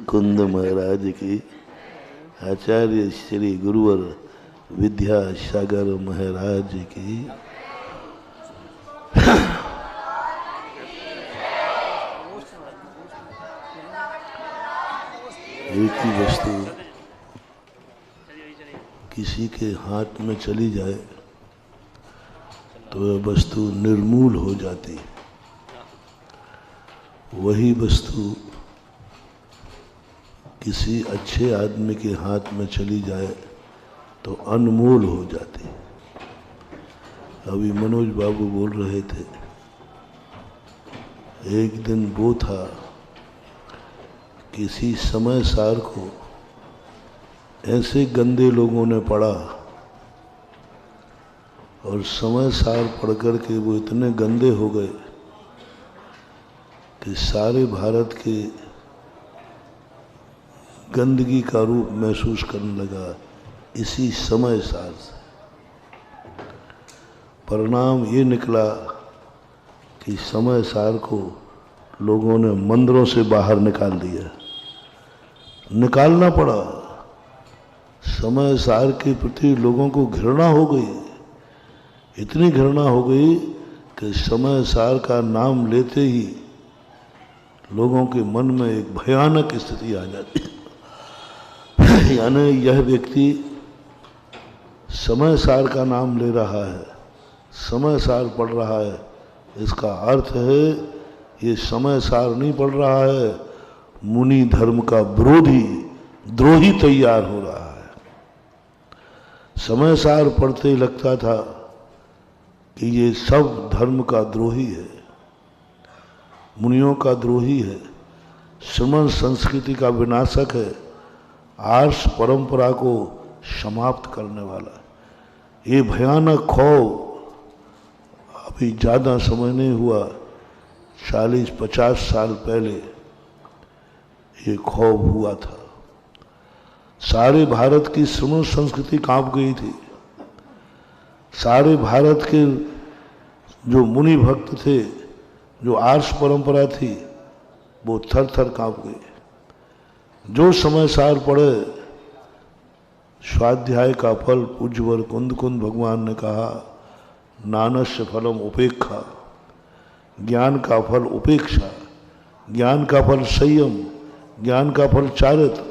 कुंद महाराज की, आचार्य श्री गुरुवर विद्यासागर महाराज की। एक ही वस्तु किसी के हाथ में चली जाए तो वह वस्तु निर्मूल हो जाती, वही वस्तु किसी अच्छे आदमी के हाथ में चली जाए तो अनमोल हो जाती। अभी मनोज बाबू बोल रहे थे, एक दिन वो था, किसी समय सार को ऐसे गंदे लोगों ने पढ़ा और समय सार पढ़ कर के वो इतने गंदे हो गए कि सारे भारत के गंदगी का रूप महसूस करने लगा इसी समय सार से। परिणाम ये निकला कि समय सार को लोगों ने मंदिरों से बाहर निकाल दिया, निकालना पड़ा। समय सार के प्रति लोगों को घृणा हो गई, इतनी घृणा हो गई कि समय सार का नाम लेते ही लोगों के मन में एक भयानक स्थिति आ जाती। यानी यह व्यक्ति समय सार का नाम ले रहा है, समय सार पढ़ रहा है, इसका अर्थ है ये समय सार नहीं पढ़ रहा है, मुनि धर्म का विरोधी द्रोही तैयार हो रहा है। समय सार पढ़ते ही लगता था कि ये सब धर्म का द्रोही है, मुनियों का द्रोही है, श्रमण संस्कृति का विनाशक है, आर्ष परंपरा को समाप्त करने वाला। ये भयानक खौफ अभी ज़्यादा समय नहीं हुआ, 40-50 साल पहले ये खौफ हुआ था। सारे भारत की श्रमण संस्कृति कांप गई थी। सारे भारत के जो मुनि भक्त थे, जो आर्ष परंपरा थी, वो थर थर कांप गए। जो समय सार पड़े, स्वाध्याय का फल पूज्यवर कुंद कुंद भगवान ने कहा, नानस्य फलम उपेक्षा, ज्ञान का फल उपेक्षा, ज्ञान का फल संयम, ज्ञान का फल चारित्र।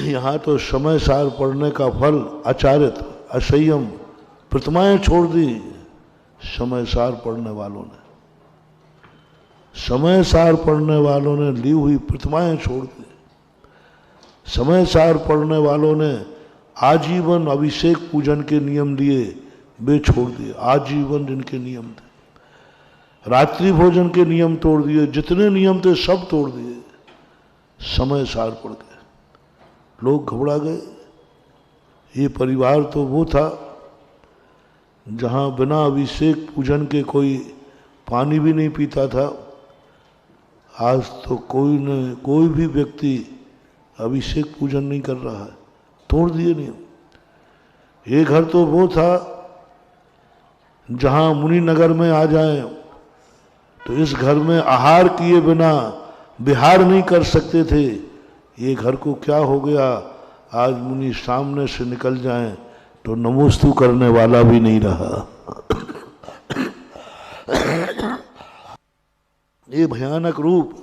यहाँ तो समय सार पढ़ने का फल अचारित्र, असंयम, प्रतिमाएं छोड़ दी समय सार पढ़ने वालों ने। समय सार पढ़ने वालों ने ली हुई प्रतिमाएं छोड़ दी। समय सार पढ़ने वालों ने आजीवन अभिषेक पूजन के नियम लिए, वे छोड़ दिए। आजीवन जिनके नियम थे, रात्रि भोजन के नियम तोड़ दिए, जितने नियम थे सब तोड़ दिए, समय सार पड़ गए। लोग घबरा गए। ये परिवार तो वो था जहां बिना अभिषेक पूजन के कोई पानी भी नहीं पीता था। आज तो कोई भी व्यक्ति अभिषेक पूजन नहीं कर रहा है, तोड़ दिए नियम। ये घर तो वो था जहां मुनि नगर में आ जाएं तो इस घर में आहार किए बिना विहार नहीं कर सकते थे। ये घर को क्या हो गया, आज मुनि सामने से निकल जाएं तो नमोस्तु करने वाला भी नहीं रहा। ये भयानक रूप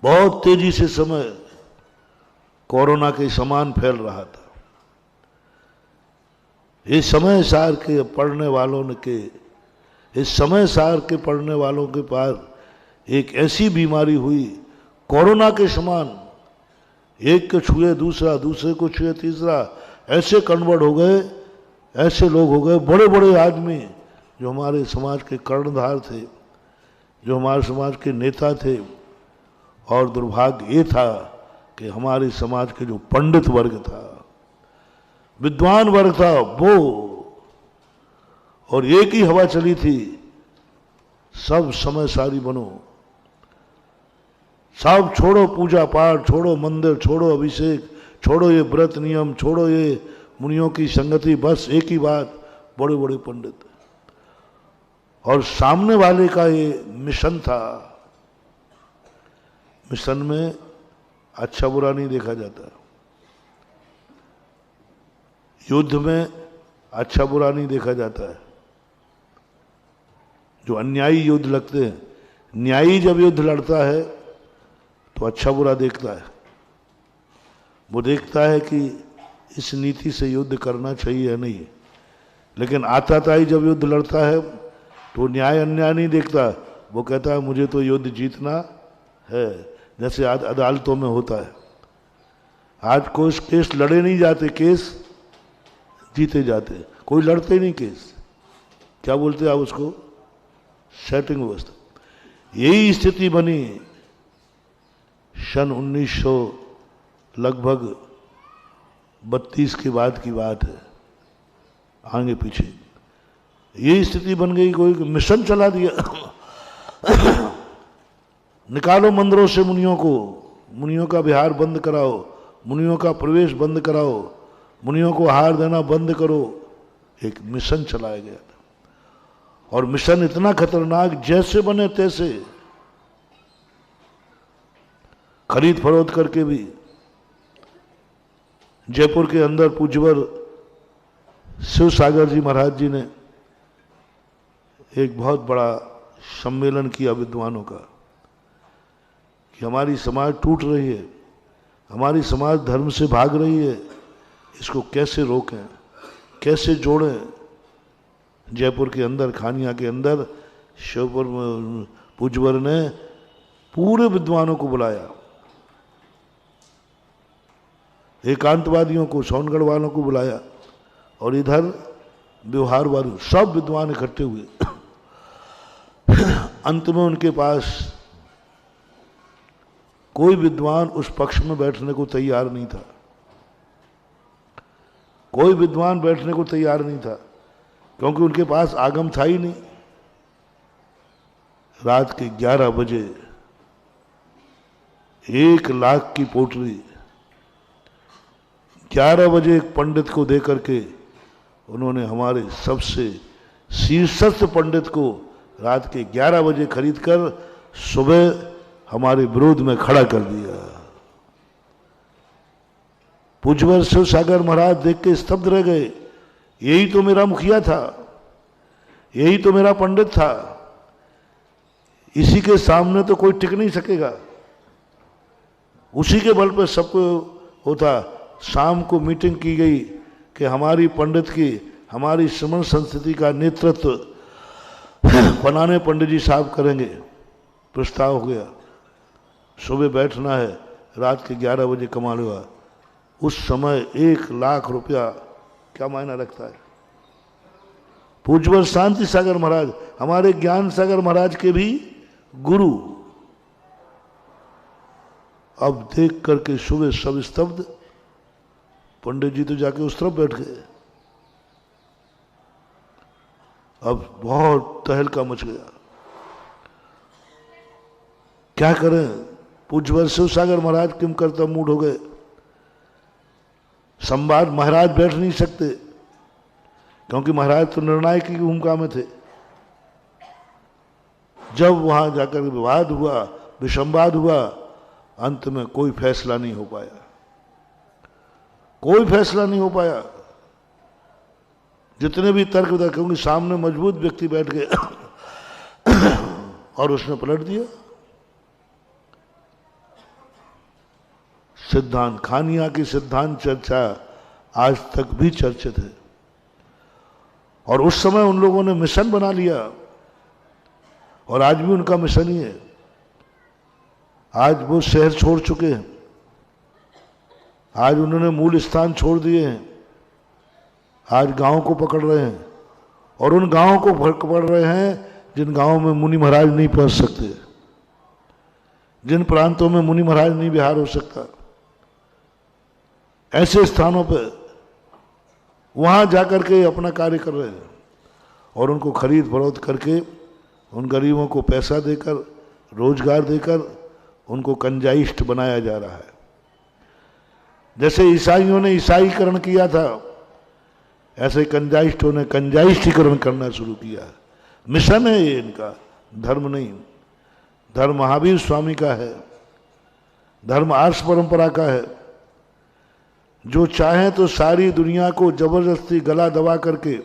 बहुत तेजी से समय कोरोना के समान फैल रहा था। इस समय सार के पढ़ने वालों के पास एक ऐसी बीमारी हुई कोरोना के समान, एक को छुए दूसरा, दूसरे को छुए तीसरा, ऐसे कन्वर्ट हो गए, ऐसे लोग हो गए, बड़े बड़े आदमी जो हमारे समाज के कर्णधार थे, जो हमारे समाज के नेता थे। और दुर्भाग्य ये था कि हमारे समाज के जो पंडित वर्ग था, विद्वान वर्ग था, वो और एक ही हवा चली थी, सब समय सारी बनो, सब छोड़ो पूजा पाठ, छोड़ो मंदिर, छोड़ो अभिषेक, छोड़ो ये व्रत नियम, छोड़ो ये मुनियों की संगति, बस एक ही बात, बड़े बड़े पंडित। और सामने वाले का ये मिशन था। मिशन में अच्छा बुरा नहीं देखा जाता, युद्ध में अच्छा बुरा नहीं देखा जाता है। जो अन्यायी युद्ध लगते हैं, न्यायी जब युद्ध लड़ता है तो अच्छा बुरा देखता है। वो देखता है कि इस नीति से युद्ध करना चाहिए या नहीं। लेकिन आताताई जब युद्ध लड़ता है तो न्याय अन्याय नहीं देखता, वो कहता है मुझे तो युद्ध जीतना है, जैसे अदालतों में होता है। आज कोई केस लड़े नहीं जाते, केस जीते जाते, कोई लड़ते नहीं केस। क्या बोलते हैं आप उसको? सेटिंग व्यवस्था। यही स्थिति बनी सन 1900 लगभग 32 के बाद की बात है, आगे पीछे यही स्थिति बन गई। कोई मिशन चला दिया निकालो मंदिरों से मुनियों को, मुनियों का विहार बंद कराओ, मुनियों का प्रवेश बंद कराओ, मुनियों को आहार देना बंद करो। एक मिशन चलाया गया था, और मिशन इतना खतरनाक, जैसे बने तैसे खरीद फरोख्त करके भी। जयपुर के अंदर पूज्यवर शिव सागर जी महाराज जी ने एक बहुत बड़ा सम्मेलन किया विद्वानों का कि हमारी समाज टूट रही है, हमारी समाज धर्म से भाग रही है, इसको कैसे रोकें, कैसे जोड़ें। जयपुर के अंदर, खानिया के अंदर शिवपुर पूज्यवर ने पूरे विद्वानों को बुलाया, एकांतवादियों को, सोनगढ़ वालों को बुलाया, और इधर व्यवहार वाले सब विद्वान इकट्ठे हुए। अंत में उनके पास कोई विद्वान उस पक्ष में बैठने को तैयार नहीं था, कोई विद्वान बैठने को तैयार नहीं था, क्योंकि उनके पास आगम था ही नहीं। रात के 11 बजे 1 लाख की पोटली 11 बजे एक पंडित को दे करके उन्होंने हमारे सबसे शीर्षस्थ पंडित को रात के 11 बजे खरीद कर सुबह हमारे विरोध में खड़ा कर दिया। पूज्यवर शिव सागर महाराज देख के स्तब्ध रह गए। यही तो मेरा मुखिया था, यही तो मेरा पंडित था, इसी के सामने तो कोई टिक नहीं सकेगा। उसी के बल पर सबको होता। शाम को मीटिंग की गई कि हमारी पंडित की, हमारी श्रमण संस्कृति का नेतृत्व बनाने पंडित जी साहब करेंगे। प्रस्ताव हो गया, सुबह बैठना है, रात के 11 बजे कमा लूँगा। उस समय 1 लाख रुपया क्या मायना रखता है। पूज्यवर शांति सागर महाराज, हमारे ज्ञान सागर महाराज के भी गुरु, अब देख करके सुबह सब स्तब्ध। पंडित जी तो जाके उस तरफ बैठ गए। अब बहुत तहलका मच गया, क्या करें। पूज्यवर शिव सागर महाराज किम करता मूड हो गए। संवाद महाराज बैठ नहीं सकते, क्योंकि महाराज तो निर्णायक की भूमिका में थे। जब वहां जाकर विवाद हुआ, विसंवाद हुआ, अंत में कोई फैसला नहीं हो पाया, कोई फैसला नहीं हो पाया। जितने भी तर्क वितर्क, क्योंकि सामने मजबूत व्यक्ति बैठ गए और उसने पलट दिया। सिद्धांत खानिया की सिद्धांत चर्चा आज तक भी चर्चित है। और उस समय उन लोगों ने मिशन बना लिया, और आज भी उनका मिशन ही है। आज वो शहर छोड़ चुके हैं, आज उन्होंने मूल स्थान छोड़ दिए हैं, आज गांव को पकड़ रहे हैं, और उन गांवों को पकड़ रहे हैं जिन गांवों में मुनि महाराज नहीं पहुंच सकते, जिन प्रांतों में मुनि महाराज नहीं विहार हो सकता। ऐसे स्थानों पर वहां जाकर के अपना कार्य कर रहे हैं, और उनको खरीद फरोख्त करके उन गरीबों को पैसा देकर, रोजगार देकर उनको कंजाइस्ट बनाया जा रहा है। जैसे ईसाइयों ने ईसाईकरण किया था, ऐसे कंजाइस्टों ने कंजाइस्टीकरण करना शुरू किया। मिशन है ये इनका, धर्म नहीं। धर्म महावीर स्वामी का है, धर्म आर्ष परंपरा का है। जो चाहे तो सारी दुनिया को जबरदस्ती गला दबा करके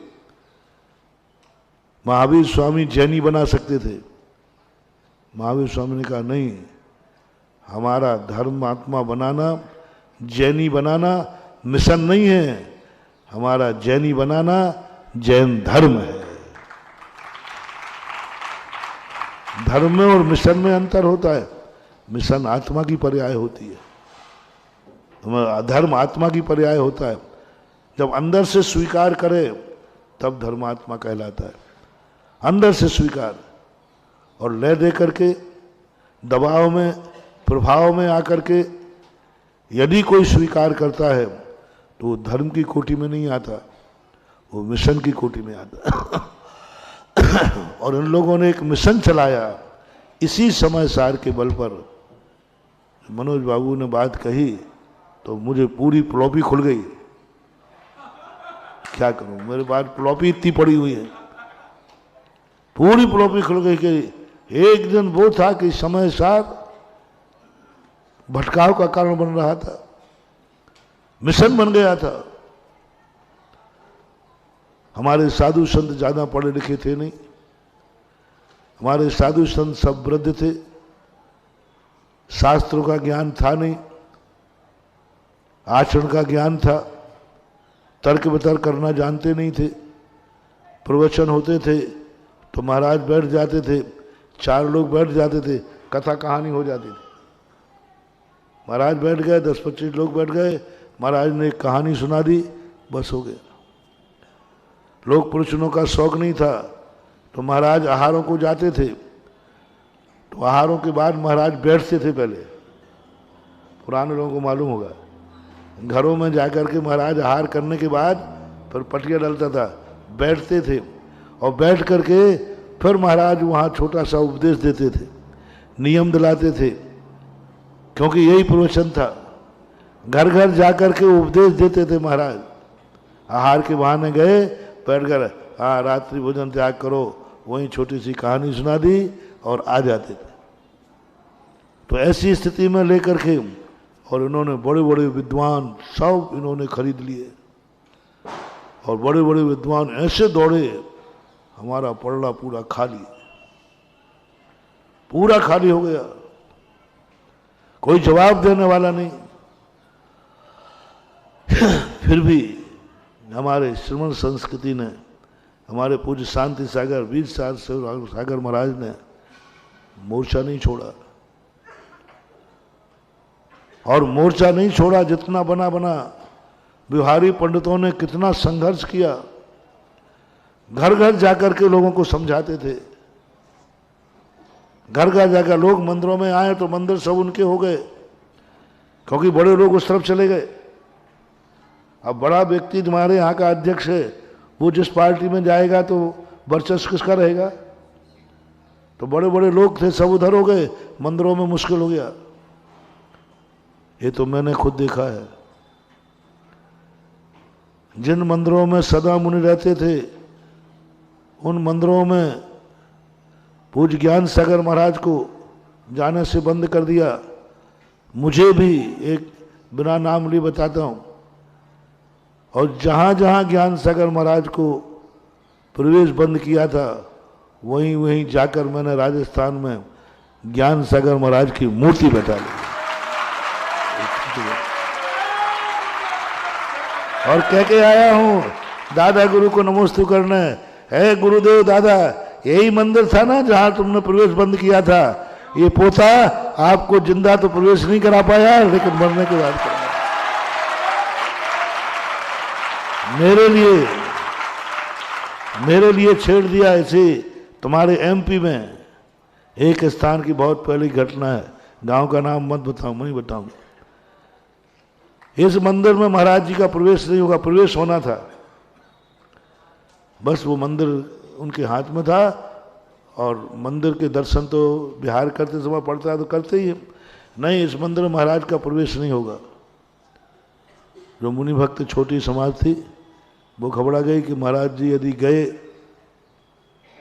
महावीर स्वामी जैनी बना सकते थे। महावीर स्वामी ने कहा नहीं, हमारा धर्म आत्मा बनाना, जैनी बनाना मिशन नहीं है, हमारा जैनी बनाना जैन धर्म है। धर्म में और मिशन में अंतर होता है। मिशन आत्मा की पर्याय होती है, धर्म आत्मा की पर्याय होता है। जब अंदर से स्वीकार करे तब धर्मात्मा कहलाता है। अंदर से स्वीकार और ले दे करके, दबाव में, प्रभाव में आकर के यदि कोई स्वीकार करता है तो वो धर्म की कोटि में नहीं आता, वो मिशन की कोटि में आता। और इन लोगों ने एक मिशन चलाया इसी समय सार के बल पर। मनोज बाबू ने बात कही तो मुझे पूरी प्लॉपी खुल गई। क्या करूं, मेरे पास प्लॉपी इतनी पड़ी हुई है, पूरी प्लॉपी खुल गई कि एक दिन वो था कि समय सार भटकाव का कारण बन रहा था, मिशन बन गया था। हमारे साधु संत ज्यादा पढ़े लिखे थे नहीं, हमारे साधु संत सब वृद्ध थे, शास्त्रों का ज्ञान था नहीं, आचरण का ज्ञान था, तर्क वितर्क करना जानते नहीं थे। प्रवचन होते थे तो महाराज बैठ जाते थे, 4 लोग बैठ जाते थे, कथा कहानी हो जाती थी। महाराज बैठ गए, 10-25 लोग बैठ गए, महाराज ने एक कहानी सुना दी, बस हो गया। लोक प्रवचनों का शौक नहीं था तो महाराज आहारों को जाते थे, तो आहारों के बाद महाराज बैठते थे। पहले पुराने लोगों को मालूम होगा, घरों में जाकर के महाराज आहार करने के बाद फिर पटिया डलता था, बैठते थे, और बैठ करके फिर महाराज वहाँ छोटा सा उपदेश देते थे, नियम दिलाते थे, क्योंकि यही प्रवचन था। घर घर जाकर के उपदेश देते थे महाराज। आहार के बहाने गए, बैठ कर हाँ रात्रि भोजन त्याग करो, वहीं छोटी सी कहानी सुना दी और आ जाते थे। तो ऐसी स्थिति में लेकर के और इन्होंने बड़े बड़े विद्वान सब इन्होंने खरीद लिए और बड़े बड़े विद्वान ऐसे दौड़े, हमारा पड़ला पूरा खाली हो गया, कोई जवाब देने वाला नहीं। फिर भी हमारे श्रमण संस्कृति ने, हमारे पूज्य शांति सागर वीर सागर महाराज ने मोर्चा नहीं छोड़ा, और मोर्चा नहीं छोड़ा। जितना बना बिहारी पंडितों ने कितना संघर्ष किया, घर घर जाकर के लोगों को समझाते थे। घर घर जाकर लोग मंदिरों में आए तो मंदिर सब उनके हो गए, क्योंकि बड़े लोग उस तरफ चले गए। अब बड़ा व्यक्ति तुम्हारे यहाँ का अध्यक्ष है, वो जिस पार्टी में जाएगा तो वर्चस्व किसका रहेगा। तो बड़े बड़े लोग थे सब उधर हो गए, मंदिरों में मुश्किल हो गया। ये तो मैंने खुद देखा है। जिन मंदिरों में सदा मुनि रहते थे उन मंदिरों में पूज्य ज्ञान सागर महाराज को जाने से बंद कर दिया। मुझे भी एक बिना नाम लिए बताता हूँ, और जहाँ जहाँ ज्ञान सागर महाराज को प्रवेश बंद किया था वहीं वहीं जाकर मैंने राजस्थान में ज्ञान सागर महाराज की मूर्ति बैठा ली और कह के आया हूँ दादा गुरु को नमोस्तु करने, है गुरुदेव दादा यही मंदिर था ना जहाँ तुमने प्रवेश बंद किया था। ये पोता आपको जिंदा तो प्रवेश नहीं करा पाया, लेकिन मरने के बाद करा। मेरे लिए छेड़ दिया। ऐसे तुम्हारे एमपी में एक स्थान की बहुत पहली घटना है, गांव का नाम मत बताऊं, मैं नहीं बताऊं। इस मंदिर में महाराज जी का प्रवेश नहीं होगा, प्रवेश होना था, बस वो मंदिर उनके हाथ में था। और मंदिर के दर्शन तो बिहार करते समय पड़ता है तो करते ही, नहीं इस मंदिर में महाराज का प्रवेश नहीं होगा। जो मुनि भक्त छोटी समाज थी वो घबरा गई कि महाराज जी यदि गए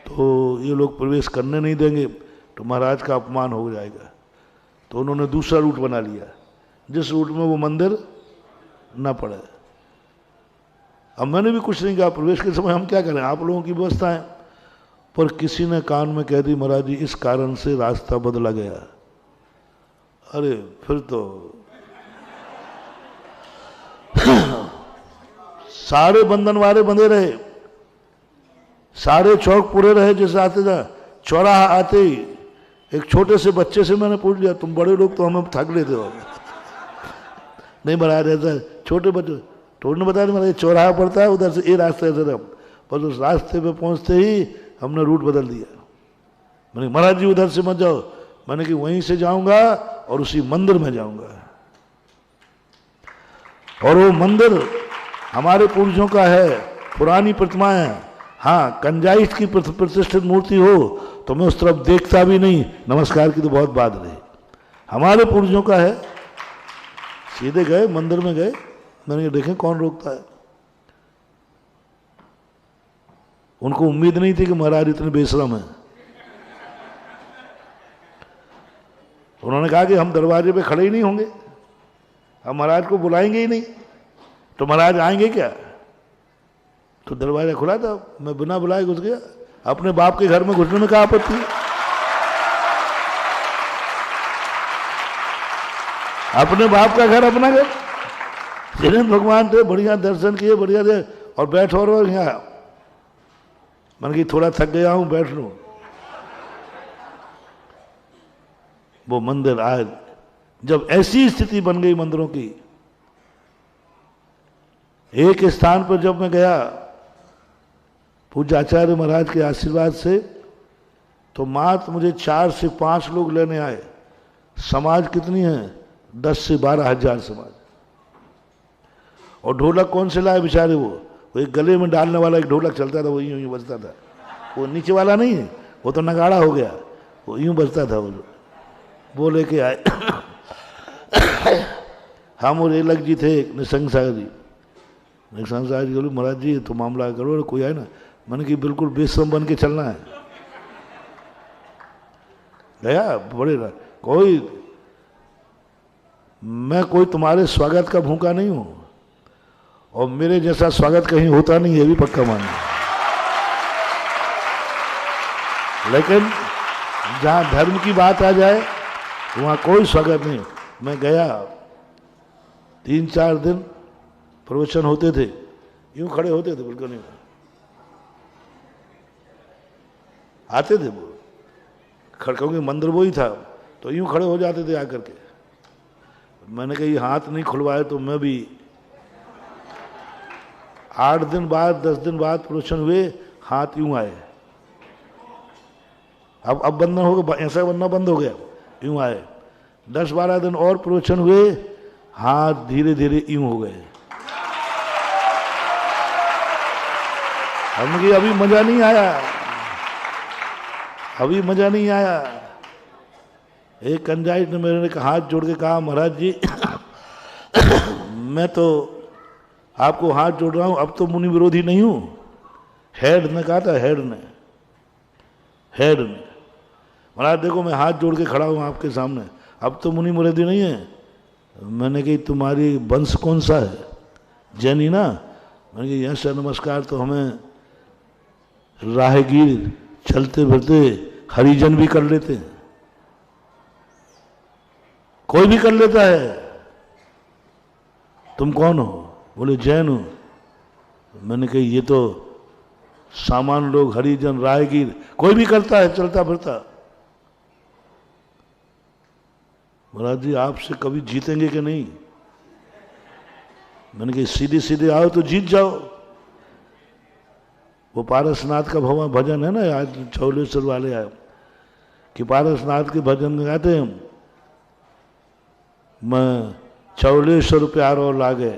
तो ये लोग प्रवेश करने नहीं देंगे तो महाराज का अपमान हो जाएगा। तो उन्होंने दूसरा रूट बना लिया जिस रूट में वो मंदिर ना पड़े। अब मैंने भी कुछ नहीं कहा, प्रवेश के समय हम क्या करें, आप लोगों की व्यवस्था है। पर किसी ने कान में कह दी महाराज जी इस कारण से रास्ता बदला गया। अरे फिर तो सारे बंधनवारे बंधे रहे, सारे चौक पूरे रहे। जैसे आते था चौराहा आते ही एक छोटे से बच्चे से मैंने पूछ लिया, तुम बड़े लोग तो हमें थक लेते हो। नहीं बना रहता छोटे बच्चे तो उन्होंने बताया मेरा ये चौराहा पड़ता है उधर से, ये रास्ते ऐसे पर उस रास्ते पे पहुंचते ही हमने रूट बदल दिया। मैंने महाराज जी उधर से मत जाओ, मैंने कि वहीं से जाऊंगा और उसी मंदिर में जाऊंगा। और वो मंदिर हमारे पूर्वजों का है, पुरानी प्रतिमाएं। हाँ कंजाइश की प्रतिष्ठित मूर्ति हो तो मैं उस तरफ देखता भी नहीं, नमस्कार की तो बहुत बात रही। हमारे पूर्वजों का है, सीधे गए मंदिर में गए, मैंने देखें कौन रोकता है। उनको उम्मीद नहीं थी कि महाराज इतने बेशरम हैं। उन्होंने कहा कि हम दरवाजे पे खड़े ही नहीं होंगे, हम महाराज को बुलाएंगे ही नहीं, तो महाराज आएंगे क्या। तो दरवाजा खुला था, मैं बिना बुलाए घुस गया। अपने बाप के घर में घुसने में क्या आपत्ति है। अपने बाप का घर अपना घर। जिन्हें भगवान थे बढ़िया दर्शन किए, बढ़िया थे, और बैठो और यहाँ मन की थोड़ा थक गया हूं बैठ लूं। वो मंदिर आज जब ऐसी स्थिति बन गई मंदिरों की, एक स्थान पर जब मैं गया पूज्य आचार्य महाराज के आशीर्वाद से, तो मात्र मुझे 4 से 5 लोग लेने आए। समाज कितनी है, 10 से 12 हजार समाज। और ढोलक कौन से लाए बेचारे, वो एक गले में डालने वाला एक ढोलक चलता था, वो यूं बजता था। वो नीचे वाला नहीं है, वो तो नगाड़ा हो गया, वो यूं बजता था। वो लेके आए। हम और एलक जी थे, निशंक सागर जी। निशंक सागर जी बोले महाराज जी तो मामला करो, कोई आए ना। मैंने कि बिल्कुल बेशरम बन के चलना है। गया बड़े मैं कोई तुम्हारे स्वागत का भूखा नहीं हूं, और मेरे जैसा स्वागत कहीं होता नहीं, ये भी पक्का मानिए। लेकिन जहां धर्म की बात आ जाए वहां कोई स्वागत नहीं। मैं गया, 3-4 दिन प्रवचन होते थे, यूं खड़े होते थे, बिल्कुल नहीं आते थे वो क्योंकि मंदिर वो ही था, तो यूं खड़े हो जाते थे आकर के। मैंने कहा ये हाथ नहीं खुलवाए तो मैं भी 8 दिन बाद 10 दिन बाद प्रवचन हुए, हाथ यूं आए। अब बंधन हो गया, ऐसा बनना बंद हो गया, यूं आए। 10-12 दिन और प्रवचन हुए, हाथ धीरे धीरे यूं हो गए। हमने कहा अभी मजा नहीं आया, अभी मजा नहीं आया। एक कंजाइट ने मेरे ने हाथ जोड़ के कहा, महाराज जी मैं तो आपको हाथ जोड़ रहा हूं, अब तो मुनि विरोधी नहीं हूं। हेड ने कहा था, हेड ने महाराज देखो मैं हाथ जोड़ के खड़ा हूं आपके सामने, अब तो मुनि विरोधी नहीं है। मैंने कही तुम्हारी वंश कौन सा है? जैनी ना? मैंने कही यश नमस्कार तो हमें राहगीर चलते फिरते हरिजन भी कर लेते हैं, कोई भी कर लेता है। तुम कौन हो? बोले जैन हो। मैंने कही ये तो सामान्य लोग, हरिजन, राहगीर कोई भी करता है चलता फिरता। महाराज जी आपसे कभी जीतेंगे कि नहीं? मैंने कही सीधे सीधे आओ तो जीत जाओ। वो पारसनाथ का भजन है ना, आज चौलेश्वर वाले आए कि पारसनाथ के भजन में गाते हैं, मैं चौलेश्वर प्यारो लागे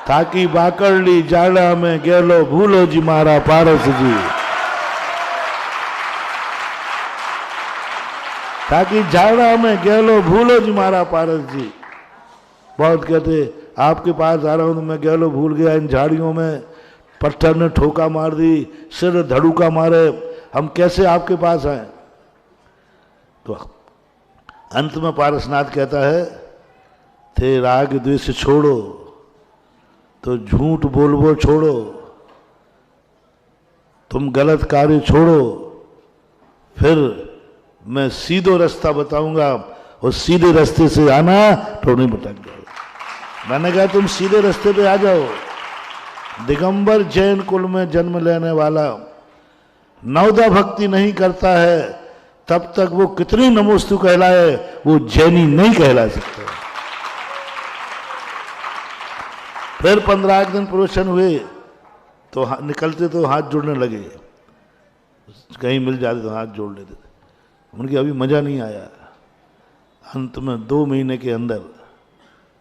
ताकि बाकड़ ली जाड़ा में गेलो भूलो जी मारा पारस जी, ताकि जाड़ा में गेलो भूलो जी मारा पारस जी। बहुत कहते आपके पास आ रहा हूं तो मैं गेलो भूल गया इन झाड़ियों में, पत्थर ने ठोका मार दी, सिर धड़ूका मारे, हम कैसे आपके पास आए? तो अंत में पारसनाथ कहता है, थे राग द्वेष छोड़ो तो झूठ बोलबो छोड़ो, तुम गलत कार्य छोड़ो, फिर मैं सीधो रास्ता बताऊंगा, और सीधे रास्ते से आना तो नहीं भटक जाओ। मैंने कहा तुम सीधे रास्ते पे आ जाओ। दिगंबर जैन कुल में जन्म लेने वाला नवदा भक्ति नहीं करता है, तब तक वो कितनी नमोस्तु कहलाए, वो जैनी नहीं कहला सकता। फिर 15 दिन प्रवचन हुए तो निकलते तो हाथ जोड़ने लगे, कहीं मिल जाते तो हाथ जोड़ लेते थे। उनकी अभी मजा नहीं आया। अंत में 2 महीने के अंदर,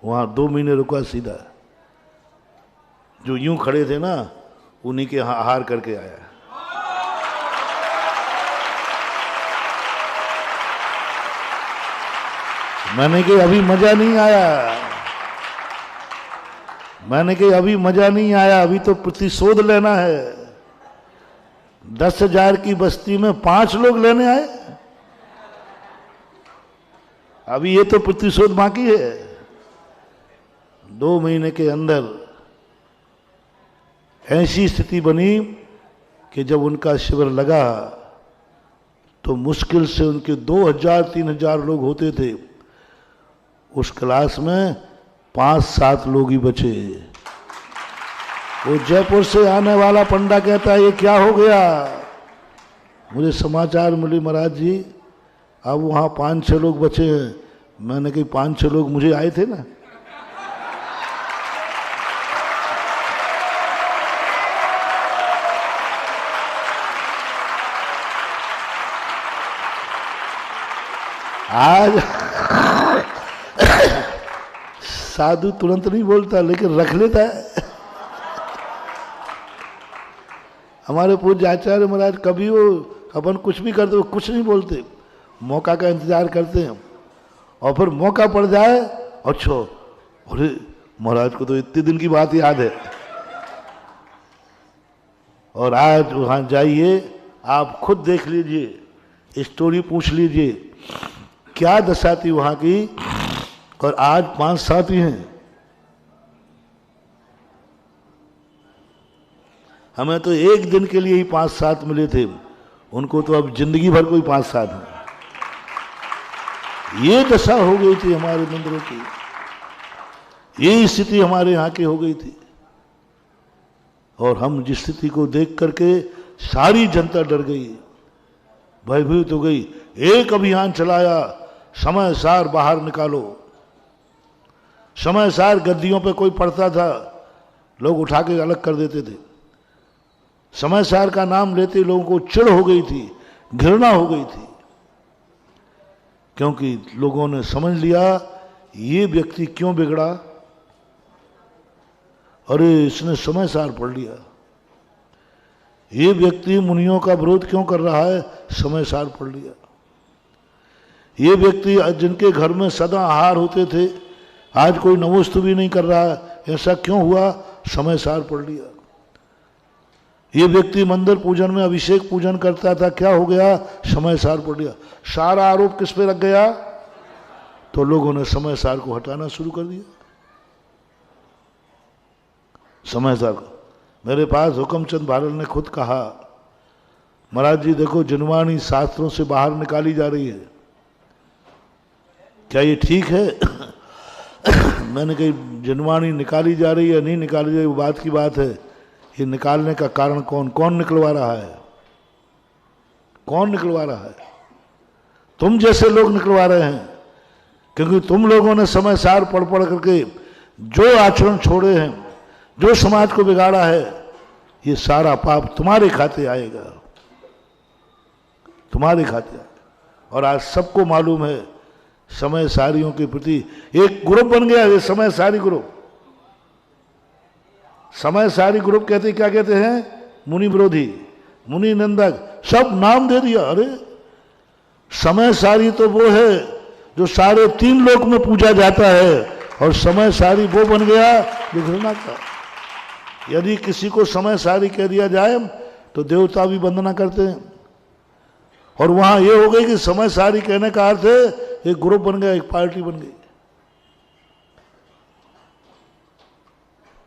वहां 2 महीने रुका सीधा, जो यूं खड़े थे ना उन्हीं के हार करके आया। मैंने कहा अभी मजा नहीं आया, मैंने कहा अभी मजा नहीं आया, अभी तो प्रतिशोध लेना है। 10,000 की बस्ती में 5 लोग लेने आए, अभी ये तो प्रतिशोध बाकी है। 2 महीने के अंदर ऐसी स्थिति बनी कि जब उनका शिविर लगा तो मुश्किल से उनके 2,000-3,000 लोग होते थे। उस क्लास में 5-7 लोग ही बचे। वो जयपुर से आने वाला पंडा कहता है ये क्या हो गया? मुझे समाचार मिली महाराज जी अब वहाँ 5-6 लोग बचे हैं। मैंने कही 5-6 लोग मुझे आए थे ना। आज साधु तुरंत नहीं बोलता लेकिन रख लेता है। हमारे पूज्य आचार्य महाराज कभी वो अपन कुछ भी करते, वो कुछ नहीं बोलते, मौका का इंतजार करते हैं, और फिर मौका पड़ जाए अच्छा अरे महाराज को तो इतने दिन की बात याद है। और आज वहां जाइए, आप खुद देख लीजिए स्टोरी पूछ लीजिए क्या दशा थी वहां की, और आज 5-7 ही हैं। हमें तो एक दिन के लिए ही 5-7 मिले थे, उनको तो अब जिंदगी भर कोई 5-7 है। ये दशा हो गई थी हमारे मंदिरों की, ये स्थिति हमारे यहाँ की हो गई थी। और हम जिस स्थिति को देख करके सारी जनता डर गई, भयभीत हो गई। एक अभियान चलाया, समय सार बाहर निकालो। समय सार गद्दियों पे कोई पड़ता था, लोग उठा के अलग कर देते थे। समय सार का नाम लेते लोगों को चिढ़ हो गई थी, घृणा हो गई थी, क्योंकि लोगों ने समझ लिया ये व्यक्ति क्यों बिगड़ा, अरे इसने समय सार पढ़ लिया। ये व्यक्ति मुनियों का विरोध क्यों कर रहा है, समय सार पढ़ लिया। ये व्यक्ति जिनके घर में सदा आहार होते थे, आज कोई नमोस्तु भी नहीं कर रहा है, ऐसा क्यों हुआ, समय सार पढ़ लिया। ये व्यक्ति मंदिर पूजन में अभिषेक पूजन करता था, क्या हो गया, समय सार पढ़ लिया। सारा आरोप किस पे लग गया, तो लोगों ने समय सार को हटाना शुरू कर दिया। समय सार को मेरे पास हुक्मचंद भारल ने खुद कहा, महाराज जी देखो जिनवाणी शास्त्रों से बाहर निकाली जा रही है, क्या ये ठीक है? मैंने कही जिनवाणी निकाली जा रही है नहीं निकाली जा रही, वो बात की बात है, ये निकालने का कारण कौन निकलवा रहा है, कौन निकलवा रहा है? तुम जैसे लोग निकलवा रहे हैं, क्योंकि तुम लोगों ने समय सार पढ़ करके जो आचरण छोड़े हैं, जो समाज को बिगाड़ा है, ये सारा पाप तुम्हारे खाते आएगा, तुम्हारे खाते आएगा। और आज सबको मालूम है समय सारियों के प्रति एक ग्रुप बन गया है, समय सारी ग्रुप। समय सारी ग्रुप कहते क्या कहते हैं, मुनि विरोधी, मुनि निंदक, सब नाम दे दिया। अरे समय सारी तो वो है जो सारे 3 लोक में पूजा जाता है, और समय सारी वो बन गया जो घृणा का। यदि किसी को समय सारी कह दिया जाए तो देवता भी वंदना करते हैं, और वहां ये हो गई कि समय सारी कहने का अर्थ है एक ग्रुप बन गया, एक पार्टी बन गई।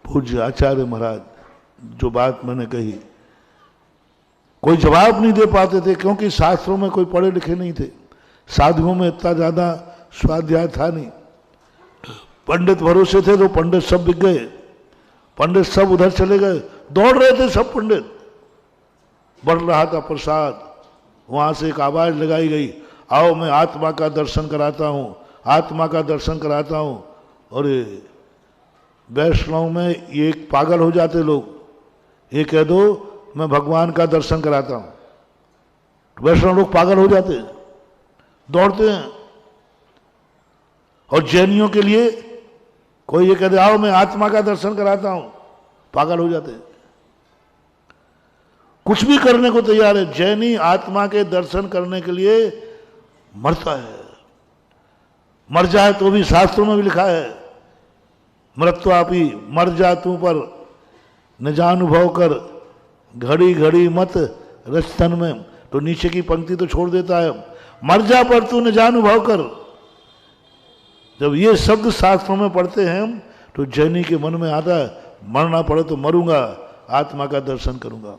पूज्य आचार्य महाराज जो बात मैंने कही, कोई जवाब नहीं दे पाते थे, क्योंकि शास्त्रों में कोई पढ़े लिखे नहीं थे, साधुओं में इतना ज्यादा स्वाध्याय था नहीं। पंडित भरोसे थे तो पंडित सब बिक गए, पंडित सब उधर चले गए, दौड़ रहे थे सब पंडित। बढ़ रहा था प्रसाद, वहां से एक आवाज लगाई गई, आओ मैं आत्मा का दर्शन कराता हूं, आत्मा का दर्शन कराता हूं। और वैष्णव में ये एक पागल हो जाते लोग, ये कह दो मैं भगवान का दर्शन कराता हूं, वैष्णव लोग पागल हो जाते हैं, दौड़ते हैं। और जैनियों के लिए कोई ये कह दे आओ मैं आत्मा का दर्शन कराता हूं, पागल हो जाते हैं, कुछ भी करने को तैयार है। जैनी आत्मा के दर्शन करने के लिए मरता है, मर जाए तो भी शास्त्रों में भी लिखा है, मृत्युआपी मर जा तू पर निजानुभव कर, घड़ी घड़ी मत रचतन में। तो नीचे की पंक्ति तो छोड़ देता है, मर जा पर तू निजानुभव कर। जब ये शब्द शास्त्रों में पढ़ते हैं तो जैनी के मन में आता है मरना पड़े तो मरूंगा, आत्मा का दर्शन करूंगा।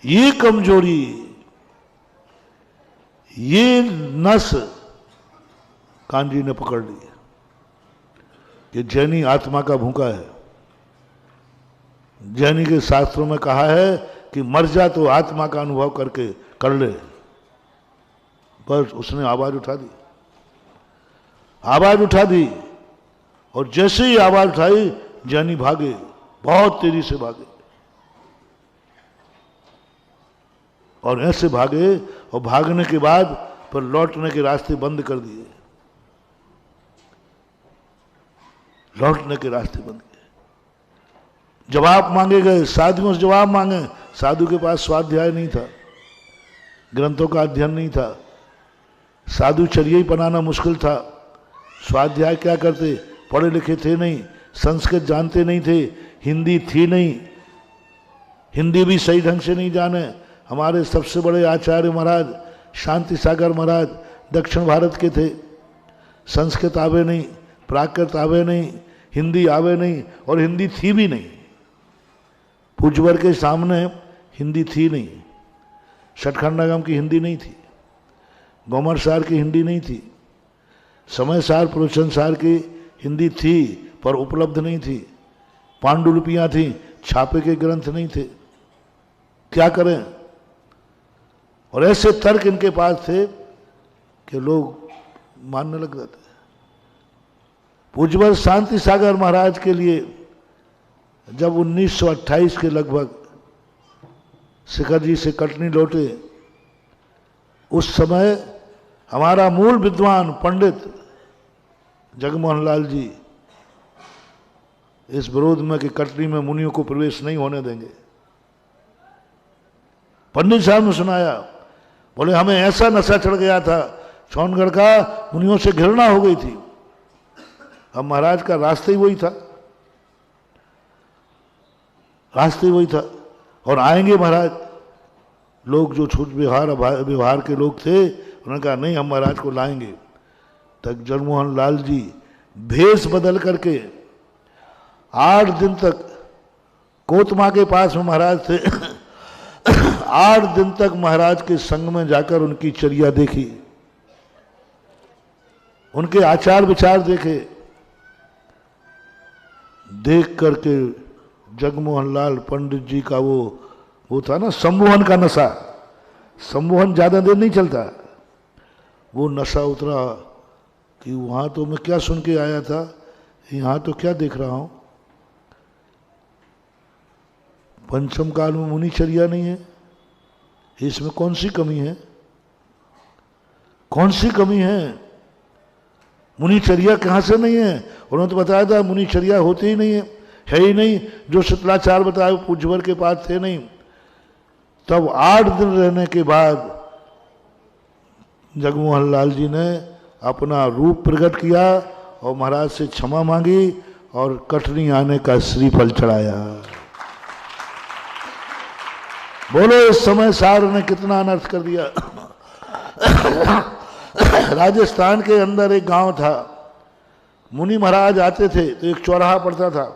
ये कमजोरी, ये नस कांजी ने पकड़ ली कि जैनी आत्मा का भूखा है। जैनी के शास्त्रों में कहा है कि मर जा तो आत्मा का अनुभव करके कर ले। बस उसने आवाज उठा दी, आवाज उठा दी, और जैसे ही आवाज उठाई जैनी भागे, बहुत तेजी से भागे, और ऐसे भागे, और भागने के बाद फिर लौटने के रास्ते बंद कर दिए, लौटने के रास्ते बंद किए। जवाब मांगे गए, साधुओं से जवाब मांगे, साधु के पास स्वाध्याय नहीं था, ग्रंथों का अध्ययन नहीं था, साधुचर्या ही बनाना मुश्किल था। स्वाध्याय क्या करते, पढ़े लिखे थे नहीं, संस्कृत जानते नहीं थे, हिंदी थी नहीं, हिंदी भी सही ढंग से नहीं जाने। हमारे सबसे बड़े आचार्य महाराज शांति सागर महाराज दक्षिण भारत के थे, संस्कृत आवे नहीं, प्राकृत आवे नहीं, हिंदी आवे नहीं, और हिंदी थी भी नहीं। पूज्यवर के सामने हिंदी थी नहीं, सटखंडागम की हिंदी नहीं थी, गोमर सार की हिंदी नहीं थी, समय सार प्रवचन सार की हिंदी थी पर उपलब्ध नहीं थी, पांडुलिपियां थी, छापे के ग्रंथ नहीं थे। क्या करें? और ऐसे तर्क इनके पास थे कि लोग मानने लग जाते। पूज्यवर शांति सागर महाराज के लिए जब 1928 के लगभग शिखर जी से कटनी लौटे, उस समय हमारा मूल विद्वान पंडित जगमोहन लाल जी इस विरोध में कि कटनी में मुनियों को प्रवेश नहीं होने देंगे। पंडित साहब ने सुनाया, बोले हमें ऐसा नशा चढ़ गया था सोनगढ़ का, मुनियों से घृणा हो गई थी। अब महाराज का रास्ता ही वही था, रास्ते ही वही था। और आएंगे महाराज, लोग जो छूट व्यवहार के लोग थे उन्होंने कहा नहीं, हम महाराज को लाएंगे। तक जगमोहन लाल जी भेष बदल करके 8 दिन तक कोतमा के पास में महाराज थे 8 दिन तक महाराज के संग में जाकर उनकी चर्या देखी, उनके आचार विचार देखे। देख करके जगमोहन लाल पंडित जी का वो था ना सम्मोहन का नशा, सम्मोहन ज्यादा देर नहीं चलता, वो नशा उतरा कि वहां तो मैं क्या सुन के आया था, यहां तो क्या देख रहा हूं। पंचम काल में मुनिचर्या नहीं है, इसमें कौन सी कमी है? कौन सी कमी है? मुनिचर्या कहां से नहीं है? उन्होंने तो बताया था मुनिचर्या होती ही नहीं है ही नहीं। जो शीतलाचार बताए पूज्यवर के पास थे नहीं। तब 8 दिन रहने के बाद जगमोहन लाल जी ने अपना रूप प्रकट किया और महाराज से क्षमा मांगी और कटनी आने का श्रीफल चढ़ाया। बोलो इस समय सार ने कितना अनर्थ कर दिया। राजस्थान के अंदर एक गांव था, मुनि महाराज आते थे तो एक चौराहा पड़ता था,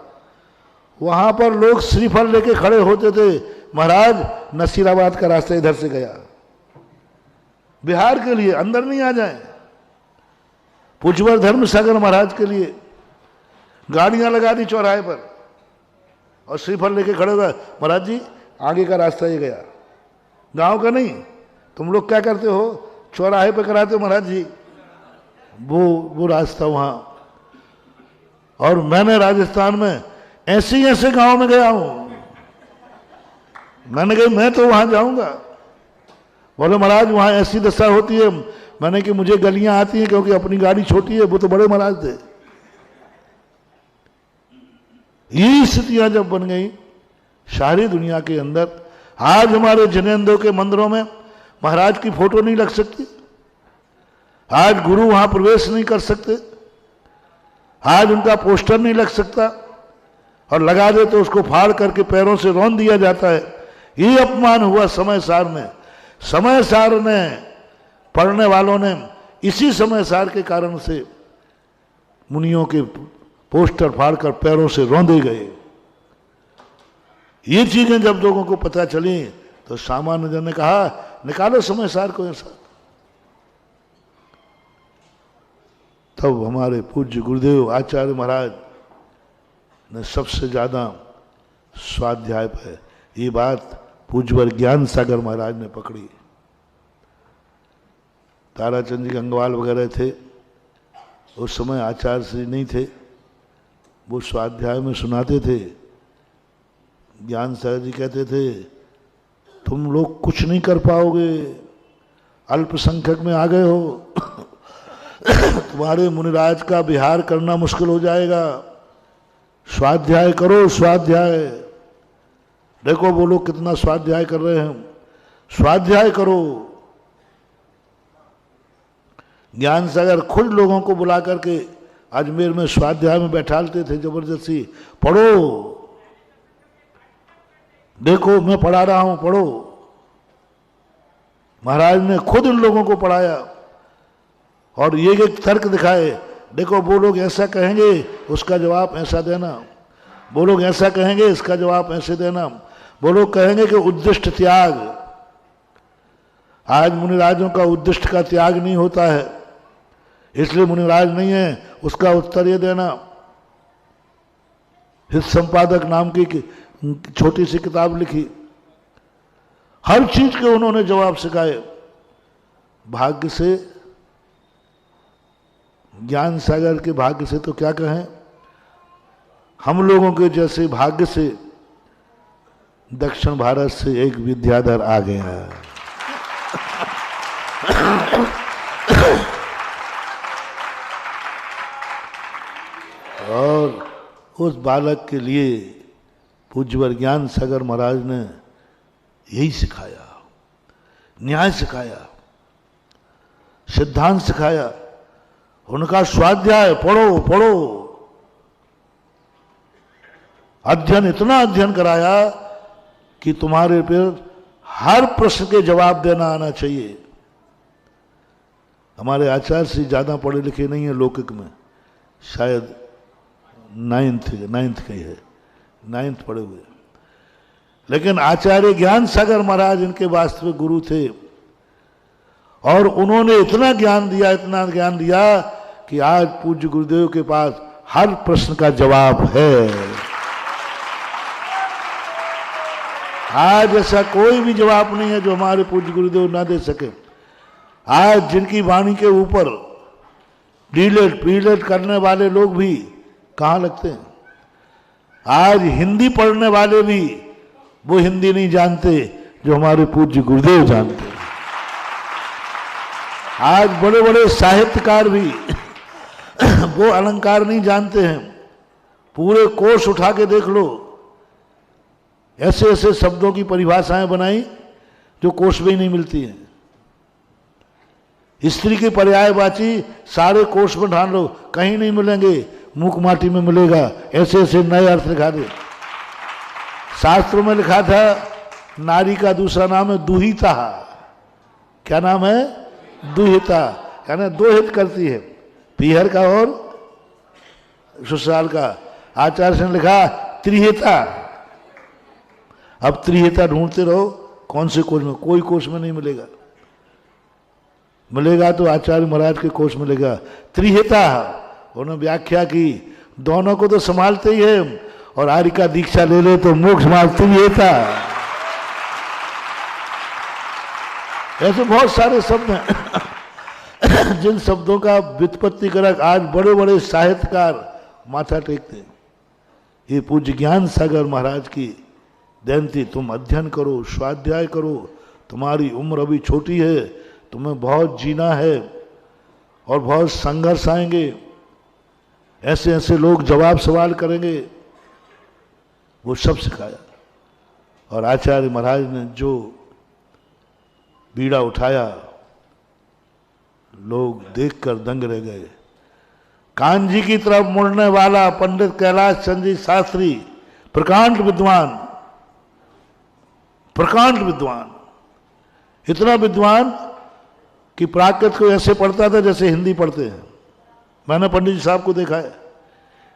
वहां पर लोग श्रीफल लेके खड़े होते थे। महाराज नसीराबाद का रास्ता इधर से गया, बिहार के लिए अंदर नहीं आ जाए। पूज्यवर धर्म सागर महाराज के लिए गाड़ियां लगा दी चौराहे पर और श्रीफल लेके खड़े हुआ, महाराज जी आगे का रास्ता ये गया, गांव का नहीं। तुम लोग क्या करते हो, चौराहे पे कराते हो महाराज जी, वो रास्ता वहां। और मैंने राजस्थान में ऐसे गांव में गया हूं, मैंने कहा मैं तो वहां जाऊंगा। बोले महाराज वहां ऐसी दशा होती है। मैंने कि मुझे गलियां आती हैं क्योंकि अपनी गाड़ी छोटी है, वो तो बड़े महाराज थे। ये स्थितियां जब बन गई सारी दुनिया के अंदर, आज हमारे जिनेंद्रों के मंदिरों में महाराज की फोटो नहीं लग सकती, आज गुरु वहां प्रवेश नहीं कर सकते, आज उनका पोस्टर नहीं लग सकता, और लगा दे तो उसको फाड़ करके पैरों से रौंद दिया जाता है। ये अपमान हुआ समय सार में। समय सार ने, पढ़ने वालों ने इसी समय सार के कारण से मुनियों के पोस्टर फाड़कर पैरों से रौंदे गए। ये चीजें जब लोगों को पता चली तो सामान्य जन ने कहा निकालो समय सार को ऐसा। तब हमारे पूज्य गुरुदेव आचार्य महाराज ने सबसे ज्यादा स्वाध्याय पर ये बात पूज्यवर ज्ञान सागर महाराज ने पकड़ी। ताराचंद जी गंगवाल वगैरह थे, उस समय आचार्य श्री नहीं थे, वो स्वाध्याय में सुनाते थे। ज्ञान सागर जी कहते थे तुम लोग कुछ नहीं कर पाओगे, अल्पसंख्यक में आ गए हो तुम्हारे मुनिराज का विहार करना मुश्किल हो जाएगा, स्वाध्याय करो स्वाध्याय। देखो वो लोग कितना स्वाध्याय कर रहे हैं, स्वाध्याय करो। ज्ञान सागर खुद लोगों को बुला करके अजमेर में स्वाध्याय में बैठालते थे जबरदस्ती, पढ़ो, देखो मैं पढ़ा रहा हूं, पढ़ो। महाराज ने खुद इन लोगों को पढ़ाया और ये एक तर्क दिखाए, देखो वो लोग ऐसा कहेंगे उसका जवाब ऐसा देना, वो लोग ऐसा कहेंगे इसका जवाब ऐसे देना, वो लोग कहेंगे कि उद्दिष्ट त्याग। आज मुनिराजों का उद्दिष्ट का त्याग नहीं होता है, इसलिए मुनिराज नहीं है, उसका उत्तर ये देना। हित संपादक नाम की छोटी सी किताब लिखी, हर चीज के उन्होंने जवाब सिखाए। भाग्य से, ज्ञान सागर के भाग्य से तो क्या कहें, हम लोगों के जैसे भाग्य से दक्षिण भारत से एक विद्याधर आ गया है। और उस बालक के लिए पूज्यवर ज्ञान सागर महाराज ने यही सिखाया, न्याय सिखाया, सिद्धांत सिखाया, उनका स्वाध्याय पढ़ो पढ़ो, अध्ययन, इतना अध्ययन कराया कि तुम्हारे पर हर प्रश्न के जवाब देना आना चाहिए। हमारे आचार्य से ज्यादा पढ़े लिखे नहीं है लौकिक में, शायद नाइन्थ के है, नाइन्थ पढ़े हुए, लेकिन आचार्य ज्ञान सागर महाराज इनके वास्तविक गुरु थे और उन्होंने इतना ज्ञान दिया, इतना ज्ञान दिया कि आज पूज्य गुरुदेव के पास हर प्रश्न का जवाब है। आज ऐसा कोई भी जवाब नहीं है जो हमारे पूज्य गुरुदेव ना दे सके। आज जिनकी वाणी के ऊपर डीलेट पीलेट करने वाले लोग भी कहाँ लगते हैं, आज हिंदी पढ़ने वाले भी वो हिंदी नहीं जानते जो हमारे पूज्य गुरुदेव जानते हैं। आज बड़े बड़े साहित्यकार भी वो अलंकार नहीं जानते हैं। पूरे कोश उठा के देख लो, ऐसे ऐसे शब्दों की परिभाषाएं बनाई जो कोश में ही नहीं मिलती हैं। स्त्री की पर्यायवाची सारे कोश में ढाल लो, कहीं नहीं मिलेंगे, मूक माटी में मिलेगा। ऐसे ऐसे नए अर्थ लिखा दे। शास्त्रों में लिखा था नारी का दूसरा नाम है दुहिता। क्या नाम है? दुहिता, यानी दो हित करती है, पीहर का और ससुराल का। आचार्य ने लिखा त्रिहिता। अब त्रिहिता ढूंढते रहो, कौन से कोश में? कोई कोश में नहीं मिलेगा, मिलेगा तो आचार्य महाराज के कोश मिलेगा। त्रिहिता उन्होंने व्याख्या की, दोनों को तो संभालते ही है, और आर्य का दीक्षा ले ले तो मोक्ष मार्ग त्रिहिता। ऐसे बहुत सारे शब्द हैं जिन शब्दों का व्युत्पत्ति करक आज बड़े बड़े साहित्यकार माथा टेकते हैं। ये पूज्य ज्ञान सागर महाराज की जयंती, तुम अध्ययन करो, स्वाध्याय करो, तुम्हारी उम्र अभी छोटी है, तुम्हें बहुत जीना है और बहुत संघर्ष आएंगे, ऐसे ऐसे लोग जवाब सवाल करेंगे, वो सब सिखाया। और आचार्य महाराज ने जो बीड़ा उठाया, लोग देखकर दंग रह गए। कांजी की तरफ मुड़ने वाला पंडित कैलाश चंद्र जी शास्त्री, प्रकांड विद्वान, प्रकांड विद्वान, इतना विद्वान कि प्राकृत को ऐसे पढ़ता था जैसे हिंदी पढ़ते हैं। मैंने पंडित जी साहब को देखा है,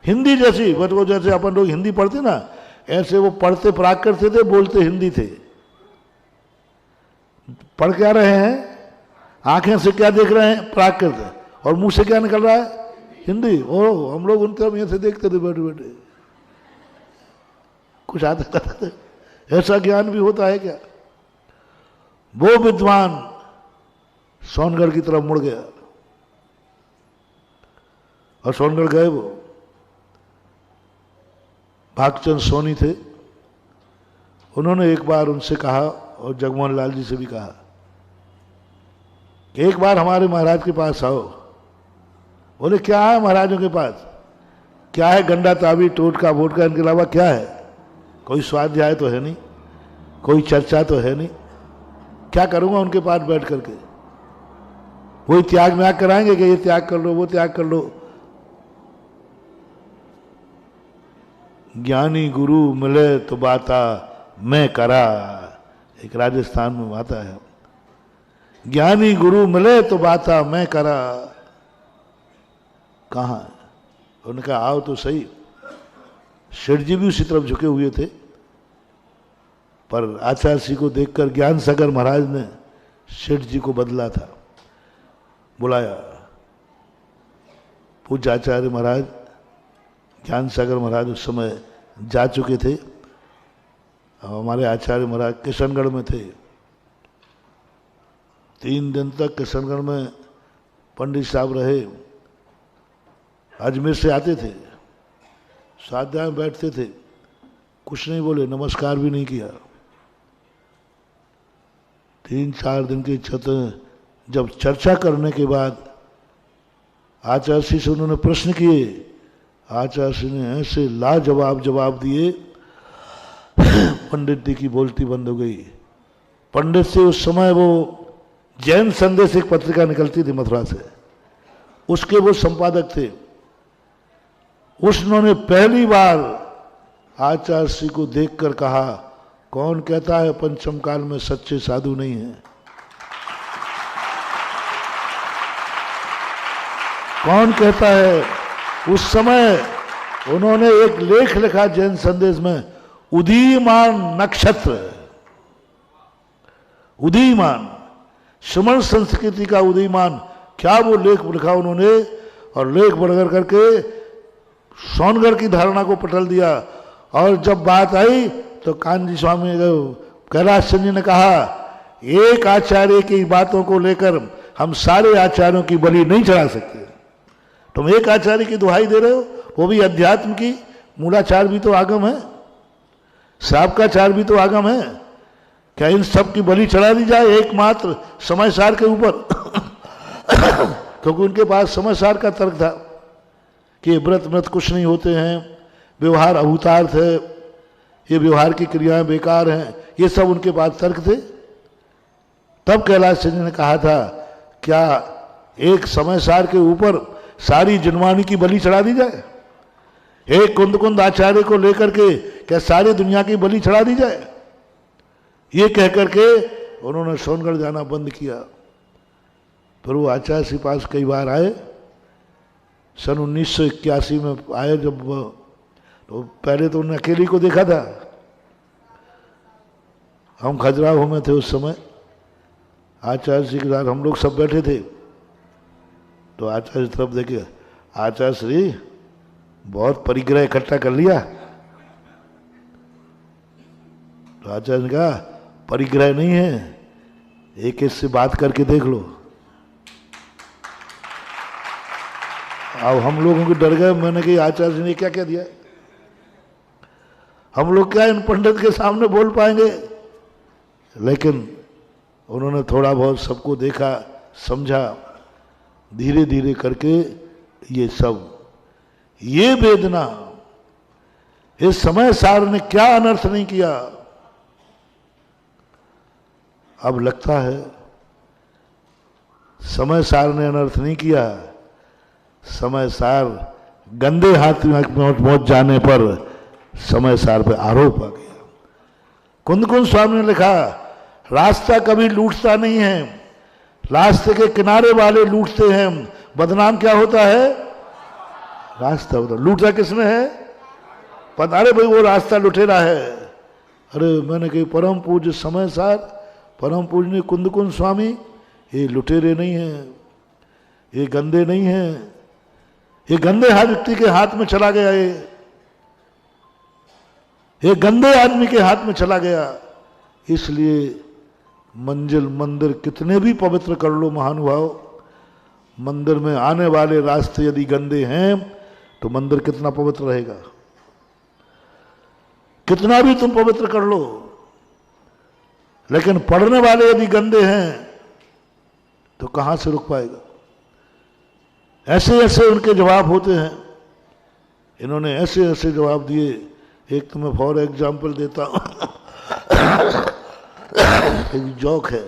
हिंदी जैसी, बट वो जैसे अपन लोग हिंदी पढ़ते ना, ऐसे वो पढ़ते प्राकृत थे, बोलते हिंदी थे। पढ़ क्या रहे हैं? आंखें से क्या देख रहे हैं? प्राकृत, और मुंह से क्या निकल रहा है? हिंदी। ओ, हम लोग उनके यहां से देखते थे बैठे बैठे, कुछ आता था। ऐसा ज्ञान भी होता है क्या? वो विद्वान सोनगढ़ की तरफ मुड़ गया, और सोनगढ़ गए वो। भागचंद सोनी थे, उन्होंने एक बार उनसे कहा, और जगमोहन लाल जी से भी कहा कि एक बार हमारे महाराज के पास आओ। बोले क्या है महाराजों के पास? क्या है? गंडा ताबी टोटका वोटका, इनके अलावा क्या है? कोई स्वाध्याय तो है नहीं, कोई चर्चा तो है नहीं, क्या करूंगा उनके पास बैठ करके? वही त्याग म्याग कराएंगे कि ये त्याग कर लो, वो त्याग कर लो। ज्ञानी गुरु मिले तो बाता मैं करा, एक राजस्थान में बाता है। ज्ञानी गुरु मिले तो बाता मैं करा। कहाँ? उन्होंने कहा आओ तो सही। शेठ जी भी उसी तरफ झुके हुए थे, पर आचार्य श्री को देखकर ज्ञान सागर महाराज ने शेठ जी को बदला था, बुलाया। पूज्य आचार्य महाराज, ज्ञान सागर महाराज उस समय जा चुके थे। हमारे आचार्य महाराज किशनगढ़ में थे। 3 दिन तक किशनगढ़ में पंडित साहब रहे। अजमेर से आते थे, स्वाध्याय में बैठते थे, कुछ नहीं बोले, नमस्कार भी नहीं किया। 3-4 दिन के जब चर्चा करने के बाद आचार्य श्री से उन्होंने प्रश्न किए, आचार्य श्री ने ऐसे लाजवाब जवाब दिए, पंडित जी की बोलती बंद हो गई। पंडित से उस समय वो जैन संदेश एक पत्रिका निकलती थी मथुरा से, उसके वो संपादक थे। उन्होंने पहली बार आचार्य श्री को देखकर कहा, कौन कहता है पंचम काल में सच्चे साधु नहीं है? कौन कहता है? उस समय उन्होंने एक लेख लिखा जैन संदेश में, उदीयमान नक्षत्र, उदीयमान, श्रमण संस्कृति का उदीयमान, क्या वो लेख लिखा उन्होंने। और लेख बढ़कर करके सोनगढ़ की धारणा को पटल दिया। और जब बात आई तो कानजी स्वामी कैलाश चंद जी ने कहा, एक आचार्य की बातों को लेकर हम सारे आचार्यों की बलि नहीं चढ़ा सकते। तुम एक आचार्य की दुहाई दे रहे हो, वो भी अध्यात्म की। मूलाचार भी तो आगम है, साबकाचार भी तो आगम है। क्या इन सब की बलि चढ़ा दी जाए एकमात्र समय सार के ऊपर? क्योंकि उनके पास समय सार का तर्क था कि व्रत व्रत कुछ नहीं होते हैं, व्यवहार अभूतार्थ है, ये व्यवहार की क्रियाएं बेकार हैं, ये सब उनके पास तर्क थे। तब कैलाश चंद्र ने कहा था, क्या एक समय सार के ऊपर सारी जनवाणी की बलि चढ़ा दी जाए? एक कुंद आचार्य को लेकर के क्या सारी दुनिया की बलि चढ़ा दी जाए? ये कहकर के उन्होंने सोनगढ़ जाना बंद किया। फिर वो आचार्य श्री पास कई बार आए। सन 1981 में आए जब, तो पहले तो उन्होंने अकेली को देखा था। हम खजुराहो में थे उस समय, आचार्य श्री के साथ हम लोग सब बैठे थे। तो आचार्य तरफ देखे, आचार्य श्री बहुत परिग्रह इकट्ठा कर लिया। तो आचार्य ने कहा, परिग्रह नहीं है, एक से बात करके देख लो। अब हम लोगों के डर गए। मैंने कहा आचार्य ने क्या कह दिया, हम लोग क्या इन पंडित के सामने बोल पाएंगे? लेकिन उन्होंने थोड़ा बहुत सबको देखा, समझा, धीरे धीरे करके ये सब, ये वेदना, इस समय सार ने क्या अनर्थ नहीं किया। अब लगता है समय सार ने अनर्थ नहीं किया, समय सार गंदे हाथ में पहुंच जाने पर समय सार पे आरोप आ गया। कुंद स्वामी ने लिखा, रास्ता कभी लूटता नहीं है, रास्ते के किनारे वाले लूटते हैं। बदनाम क्या होता है? रास्ता होता। लूटा किसने है? पता, अरे भाई वो रास्ता लुटेरा है। अरे मैंने कही परम पूज्य समय सार, परम पूज्य कुंद स्वामी, ये लुटेरे नहीं हैं, ये गंदे नहीं हैं, ये गंदे व्यक्ति के हाथ में चला गया, ये गंदे आदमी के हाथ में चला गया। इसलिए मंजिल मंदिर कितने भी पवित्र कर लो महानुभाव, मंदिर में आने वाले रास्ते यदि गंदे हैं तो मंदिर कितना पवित्र रहेगा? कितना भी तुम पवित्र कर लो, लेकिन पढ़ने वाले यदि गंदे हैं तो कहां से रुक पाएगा? ऐसे ऐसे उनके जवाब होते हैं। इन्होंने ऐसे ऐसे जवाब दिए। एक तो मैं फॉर एग्जाम्पल देता हूं, एक जोक है,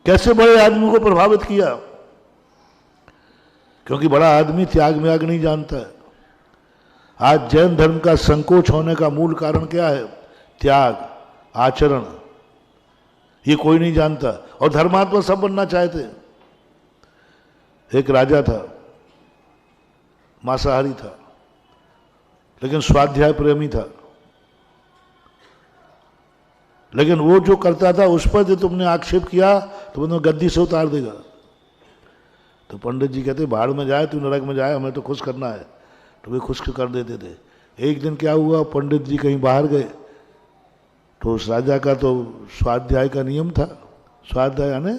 कैसे बड़े आदमी को प्रभावित किया। क्योंकि बड़ा आदमी त्याग म्याग नहीं जानता है। आज जैन धर्म का संकोच होने का मूल कारण क्या है? त्याग, आचरण। ये कोई नहीं जानता। और धर्मात्मा सब बनना चाहते। एक राजा था, मांसाहारी था, लेकिन स्वाध्याय प्रेमी था। लेकिन वो जो करता था उस पर जो तुमने आक्षेप किया तो तुम्हें गद्दी से उतार देगा। तो पंडित जी कहते भाड़ में जाए, तू नरक में जाए, हमें तो खुश करना है। तो वे खुश कर देते थे। एक दिन क्या हुआ, पंडित जी कहीं बाहर गए, तो उस राजा का तो स्वाध्याय का नियम था, स्वाध्याय यानी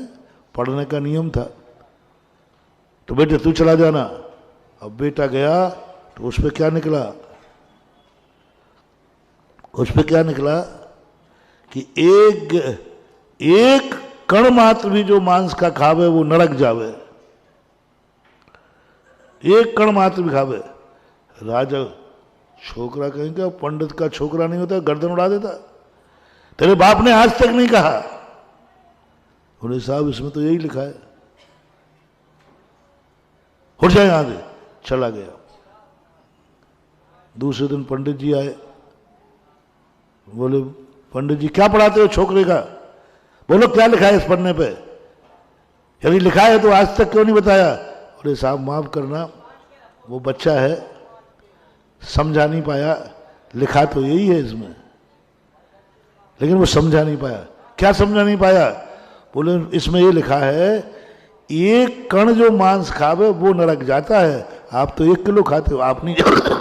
पढ़ने का नियम था। तो बेटे तू चला जाना। अब बेटा गया तो उस पर क्या निकला, उस पर क्या निकला कि एक कण मात्र भी जो मांस का खावे वो नरक जावे। एक कण मात्र भी खावे। राजा छोकरा कहेंगे पंडित का छोकरा नहीं होता, गर्दन उड़ा देता। तेरे बाप ने आज तक नहीं कहा। बोले साहब इसमें तो यही लिखा है, उठ जाए यहां से। चला गया। दूसरे दिन पंडित जी आए, बोले पंडित जी क्या पढ़ाते हो छोकरे का? बोलो क्या लिखा है इस पन्ने पे? यदि लिखा है तो आज तक क्यों नहीं बताया? बोले साहब माफ करना, वो बच्चा है, समझा नहीं पाया, लिखा तो यही है इसमें, लेकिन वो समझा नहीं पाया। क्या समझा नहीं पाया? बोले इसमें ये लिखा है एक कण जो मांस खावे वो नरक जाता है, आप तो 1 किलो खाते हो, आप नहीं जाते।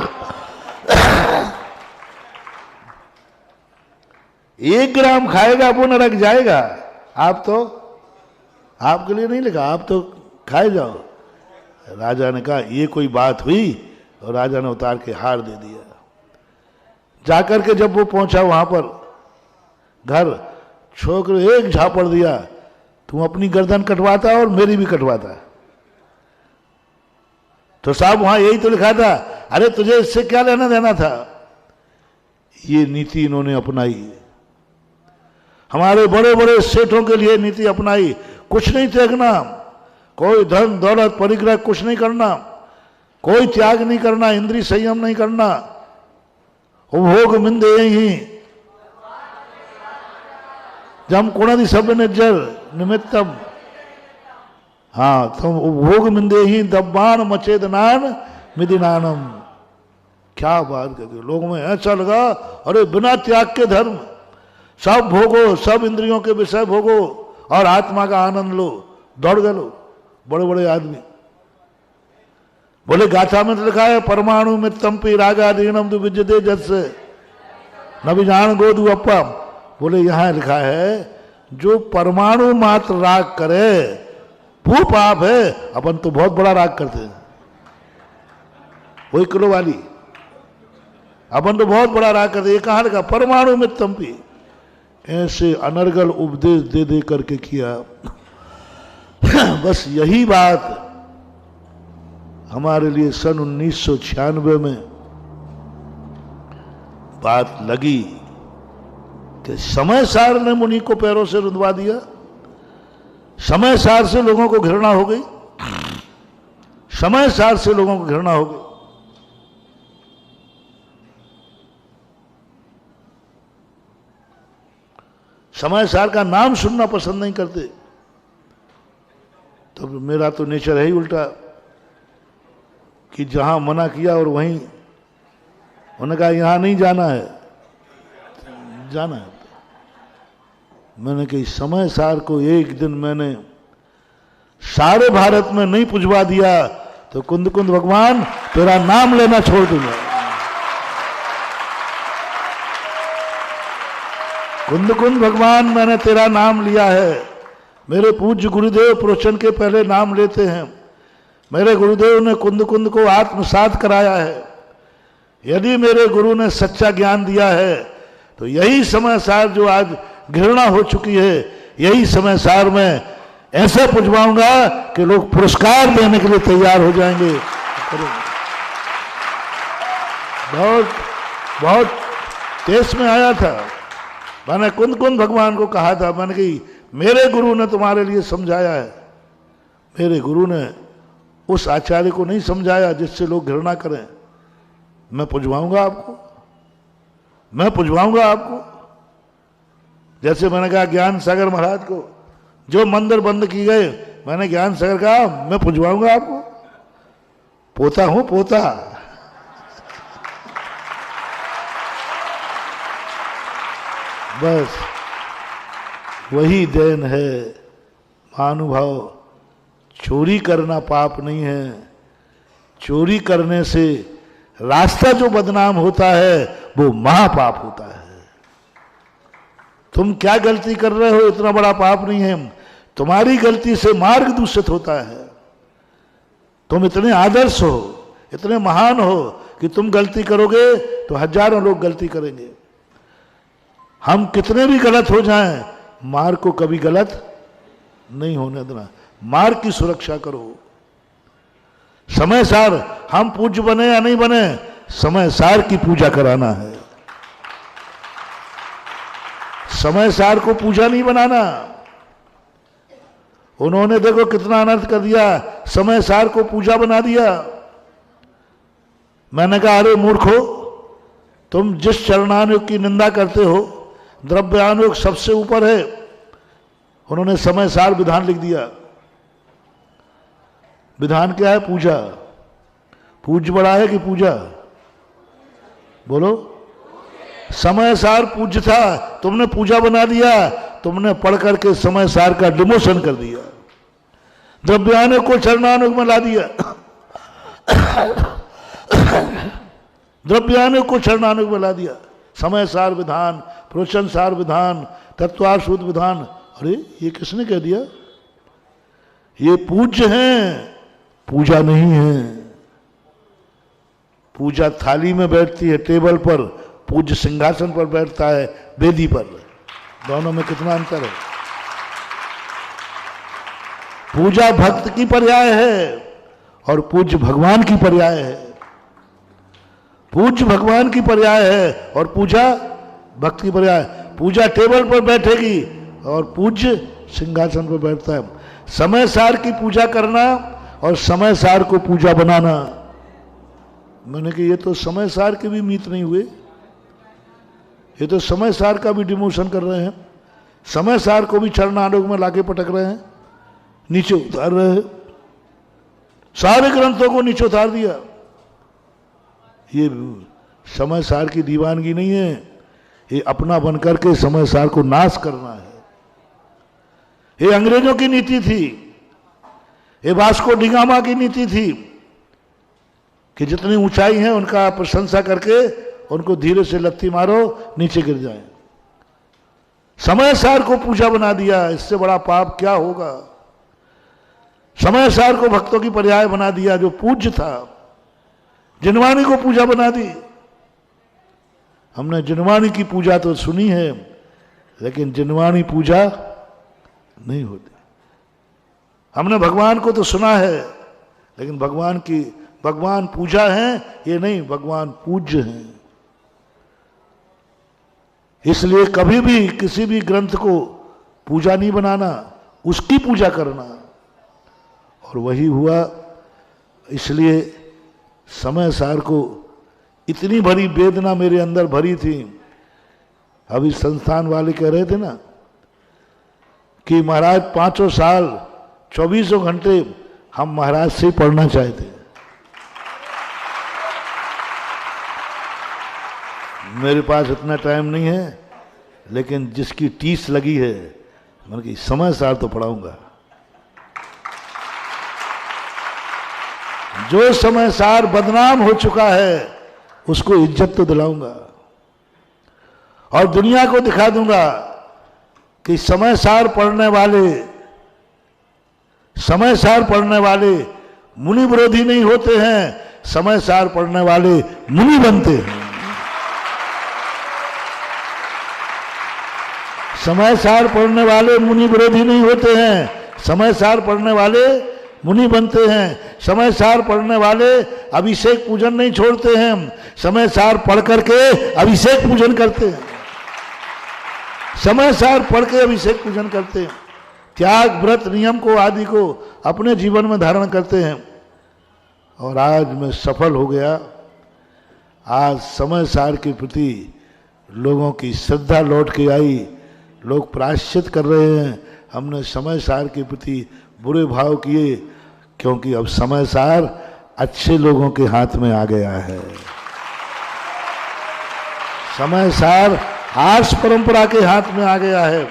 1 ग्राम खाएगा वो नरक जाएगा, आप तो, आपके लिए नहीं लिखा, आप तो खाए जाओ। राजा ने कहा ये कोई बात हुई? और राजा ने उतार के हार दे दिया। जाकर के जब वो पहुंचा वहां पर घर, छोकरे एक झापड़ दिया, तुम अपनी गर्दन कटवाता और मेरी भी कटवाता। तो साहब वहां यही तो लिखा था। अरे तुझे इससे क्या लेना देना था? ये नीति इन्होंने अपनाई। हमारे बड़े बड़े सेठों के लिए नीति अपनाई, कुछ नहीं त्यागना, कोई धन दौलत परिग्रह कुछ नहीं करना, कोई त्याग नहीं करना, इंद्रिय संयम नहीं करना, उपभोग मिंदे ही जम कुणदि सब निर्जर निमित्तम। हाँ तुम उपभोग मिंदे ही दब्बान मचेदनान मिदिनानम। क्या बात करते हो। लोगों में ऐसा लगा अरे बिना त्याग के धर्म, सब भोगो, सब इंद्रियों के विषय भोगो और आत्मा का आनंद लो, दौड़ गए लोग, बड़े बड़े आदमी। बोले गाथा में तो लिखा है परमाणु में तंपी रागा दीनम तु विजते जस न भी जान गोदू अपा। बोले यहां लिखा है जो परमाणु मात्र राग करे वो पाप है। अपन तो बहुत बड़ा राग करते हैं, वो 1 किलो वाली, अपन तो बहुत बड़ा राग करते। ये कहां लिखा? परमाणु में तंपी। ऐसे अनर्गल उपदेश दे दे करके किया। बस यही बात हमारे लिए सन 1996 में बात लगी कि समय सार ने मुनि को पैरों से रुंधवा दिया। समय सार से लोगों को घृणा हो गई, समय सार से लोगों को घृणा हो गई। समय सार का नाम सुनना पसंद नहीं करते। तो मेरा तो नेचर है ही उल्टा कि जहां मना किया और वहीं उन्होंने कहा यहां नहीं जाना है, जाना है। मैंने कही समय सार को एक दिन मैंने सारे भारत में नहीं पुजवा दिया तो कुंद कुंद भगवान तेरा नाम लेना छोड़ दूंगा। कुंद कुंद भगवान मैंने तेरा नाम लिया है। मेरे पूज्य गुरुदेव प्रवचन के पहले नाम लेते हैं। मेरे गुरुदेव ने कुंद कुंद को आत्मसात कराया है। यदि मेरे गुरु ने सच्चा ज्ञान दिया है तो यही समय सार जो आज घृणा हो चुकी है, यही समय सार में ऐसे पुजवाऊंगा कि लोग पुरस्कार देने के लिए तैयार हो जाएंगे। बहुत बहुत तेज में आया था। मैंने कुंद कुंद भगवान को कहा था, मैंने कही मेरे गुरु ने तुम्हारे लिए समझाया है। मेरे गुरु ने उस आचार्य को नहीं समझाया जिससे लोग घृणा करें। मैं पुजवाऊंगा आपको, मैं पुजवाऊंगा आपको। जैसे मैंने कहा ज्ञान सागर महाराज को जो मंदिर बंद किए गए, मैंने ज्ञान सागर कहा मैं पुजवाऊंगा आपको, पोता हूं पोता। बस वही देन है महानुभाव। चोरी करना पाप नहीं है, चोरी करने से रास्ता जो बदनाम होता है वो महापाप होता है। तुम क्या गलती कर रहे हो, इतना बड़ा पाप नहीं है। तुम्हारी गलती से मार्ग दूषित होता है। तुम इतने आदर्श हो, इतने महान हो कि तुम गलती करोगे तो हजारों लोग गलती करेंगे। हम कितने भी गलत हो जाएं, मार्ग को कभी गलत नहीं होने देना। मार्ग की सुरक्षा करो। समय सार हम पूज्य बने या नहीं बने, समय सार की पूजा कराना है। समय सार को पूजा नहीं बनाना। उन्होंने देखो कितना अनर्थ कर दिया, समय सार को पूजा बना दिया। मैंने कहा अरे मूर्खो, तुम जिस चरणानुयोग की निंदा करते हो, द्रव्यानुयोग सबसे ऊपर है। उन्होंने समय सार विधान लिख दिया। विधान क्या है? पूजा। पूज्य बड़ा है कि पूजा? बोलो। समय सार पूज्य था, तुमने पूजा बना दिया। तुमने पढ़ करके समय सार का डिमोशन कर दिया, द्रव्यानुयोग को चरणानुयोग में ला दिया। द्रव्यानुयोग को चरणानुयोग में ला दिया। समय सार विधान, प्रवचन सार विधान, तत्वाशुद्ध विधान। अरे ये किसने कह दिया? ये पूज्य हैं, पूजा नहीं है। पूजा थाली में बैठती है, टेबल पर। पूज्य सिंहासन पर बैठता है, वेदी पर। दोनों में कितना अंतर है? पूजा भक्त की पर्याय है और पूज्य भगवान की पर्याय है। पूज्य भगवान की पर्याय है और पूजा भक्त की पर्याय। पूजा टेबल पर बैठेगी और पूज्य सिंहासन पर बैठता है। समय सार की पूजा करना और समय सार को पूजा बनाना। मैंने कहा ये तो समय सार के भी मीत नहीं हुए, ये तो समय सार का भी डिमोशन कर रहे हैं। समय सार को भी चरणानुयोग में लाके पटक रहे हैं, नीचे उतार रहे हैं। सारे ग्रंथों को नीचे उतार दिया। ये समय सार की दीवानगी नहीं है, ये अपना बनकर के समय सार को नाश करना है। ये अंग्रेजों की नीति थी, ये वास्को डी गामा की नीति थी कि जितनी ऊंचाई है उनका प्रशंसा करके उनको धीरे से लत्ती मारो, नीचे गिर जाए। समय सार को पूजा बना दिया, इससे बड़ा पाप क्या होगा? समय सार को भक्तों की पर्याय बना दिया जो पूज्य था। जिनवाणी को पूजा बना दी। हमने जिनवाणी की पूजा तो सुनी है, लेकिन जिनवाणी पूजा नहीं होती। हमने भगवान को तो सुना है, लेकिन भगवान पूजा है ये नहीं, भगवान पूज्य हैं। इसलिए कभी भी किसी भी ग्रंथ को पूजा नहीं बनाना, उसकी पूजा करना। और वही हुआ। इसलिए समय सार को इतनी भरी वेदना मेरे अंदर भरी थी। अभी संस्थान वाले कह रहे थे ना कि महाराज 5 साल 24 घंटे हम महाराज से पढ़ना चाहते। मेरे पास इतना टाइम नहीं है, लेकिन जिसकी टीस लगी है, मैंने कहा समय सार तो पढ़ाऊंगा। जो समय सार बदनाम हो चुका है उसको इज्जत तो दिलाऊंगा और दुनिया को दिखा दूंगा कि समय सार पढ़ने वाले मुनि विरोधी नहीं होते हैं, समय सार पढ़ने वाले मुनि बनते हैं। समय सार पढ़ने वाले मुनि विरोधी नहीं होते हैं, समय सार पढ़ने वाले मुनि बनते हैं। समय सार पढ़ने वाले अभिषेक पूजन नहीं छोड़ते हैं, समय सार पढ़ करके अभिषेक पूजन करते हैं। समय सार पढ़ के अभिषेक पूजन करते हैं। त्याग, व्रत, नियम को आदि को अपने जीवन में धारण करते हैं। और आज मैं सफल हो गया। आज समय सार के प्रति लोगों की श्रद्धा लौट के आई, लोग प्रायश्चित कर रहे हैं। हमने समय सार के प्रति बुरे भाव किए, क्योंकि अब समय सार अच्छे लोगों के हाथ में आ गया है। समय सार आर्ष परंपरा के हाथ में आ गया है।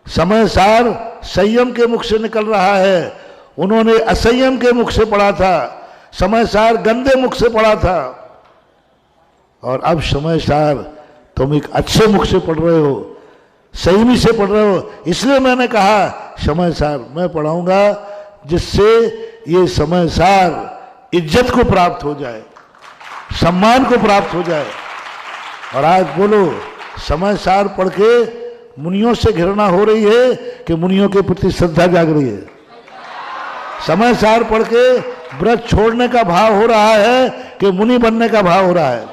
समय सार संयम के मुख से निकल रहा है। उन्होंने असंयम के मुख से पढ़ा था, समय सार गंदे मुख से पढ़ा था, और अब समय सार तुम एक अच्छे मुख से पढ़ रहे हो, संयमी से पढ़ रहे हो। इसलिए मैंने कहा समय सार मैं पढ़ाऊंगा, जिससे ये समय सार इज्जत को प्राप्त हो जाए, सम्मान को प्राप्त हो जाए। और आज बोलो, समय सार पढ़ के मुनियों से घृणा हो रही है कि मुनियों के प्रति श्रद्धा जाग रही है? समय सार पढ़ के व्रत छोड़ने का भाव हो रहा है कि मुनि बनने का भाव हो रहा है?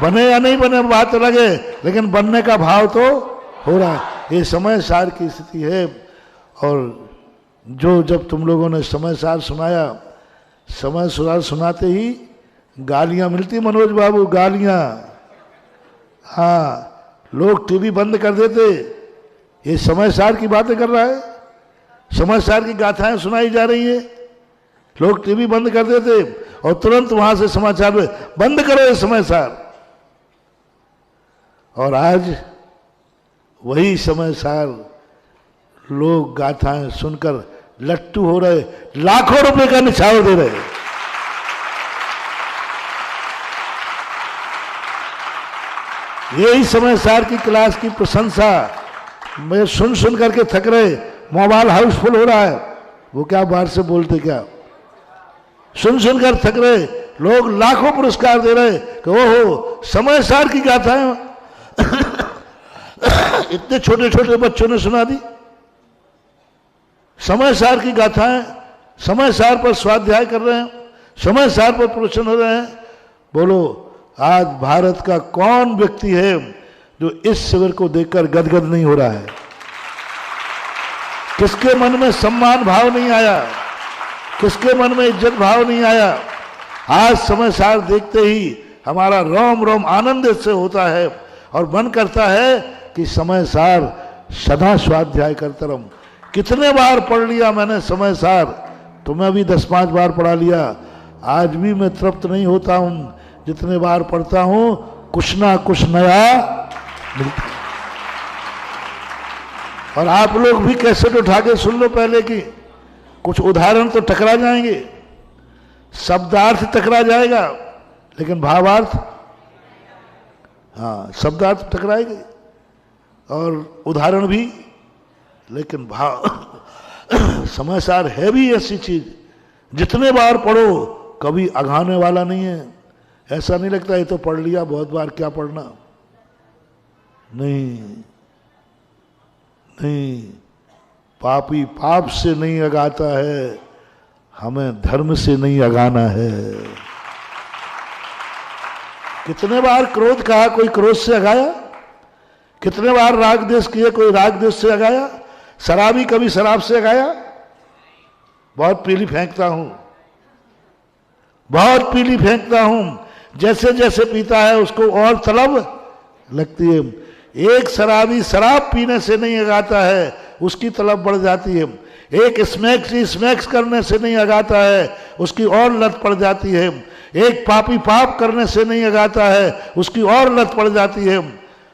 बने या नहीं बने बात अलग है, लेकिन बनने का भाव तो हो रहा है। ये समय सार की स्थिति है। और जो जब तुम लोगों ने समय सार सुनाया, समय सार सुनाते ही गालियां मिलती मनोज बाबू, गालियां। हाँ, लोग टीवी बंद कर देते, ये समय सार की बातें कर रहा है, समय सार की गाथाएं सुनाई जा रही है, लोग टीवी बंद कर देते और तुरंत वहां से समाचार में बंद करो ये समय सार। और आज वही समय सार लोग गाथाएं सुनकर लट्टू हो रहे, लाखों रुपए का निछावर दे रहे। यही समय सार की क्लास की प्रशंसा मैं सुन सुन करके थक रहे। मोबाइल हाउसफुल हो रहा है, वो क्या बाहर से बोलते क्या, सुन सुनकर थक रहे। लोग लाखों पुरस्कार दे रहे कि ओहो समय सार की गाथाएं इतने छोटे छोटे बच्चों ने सुना दी। समय सार की गाथाएं, समय सार पर स्वाध्याय कर रहे हैं, समय सार पर प्रवचन हो रहे हैं। बोलो, आज भारत का कौन व्यक्ति है जो इस शिविर को देखकर गदगद नहीं हो रहा है? किसके मन में सम्मान भाव नहीं आया? किसके मन में इज्जत भाव नहीं आया? आज समय सार देखते ही हमारा रोम रोम आनंद से होता है और मन करता है कि समय सार सदा स्वाध्याय करता रहूं। कितने बार पढ़ लिया मैंने समय सार, तुम्हें भी 10-5 बार पढ़ा लिया, आज भी मैं तृप्त नहीं होता हूं। जितने बार पढ़ता हूं कुछ ना कुछ नया मिलता। और आप लोग भी कैसेट उठा के सुन लो पहले की, कुछ उदाहरण तो टकरा जाएंगे, शब्दार्थ टकरा जाएगा, लेकिन भावार्थ, हाँ शब्दार्थ टकराएंगे और उदाहरण भी, लेकिन भाव समय सार है भी ऐसी चीज, जितने बार पढ़ो कभी अघाने वाला नहीं है। ऐसा नहीं लगता ये तो पढ़ लिया बहुत बार, क्या पढ़ना, नहीं नहीं। पापी पाप से नहीं अगाता है, हमें धर्म से नहीं अगाना है। कितने बार क्रोध कहा, कोई क्रोध से अगाया? कितने बार राग द्वेष किए, कोई राग द्वेष से अगाया? शराबी कभी शराब से अगाया? बहुत पीली फेंकता हूं, बहुत पीली फेंकता हूं, जैसे जैसे पीता है उसको और तलब लगती है। एक शराबी शराब पीने से नहीं अगाता है, उसकी तलब बढ़ जाती है। एक स्मैक्स करने से नहीं अगाता है, उसकी और लत पड़ जाती है। एक पापी पाप करने से नहीं अगाता है, उसकी और लत पड़ जाती है।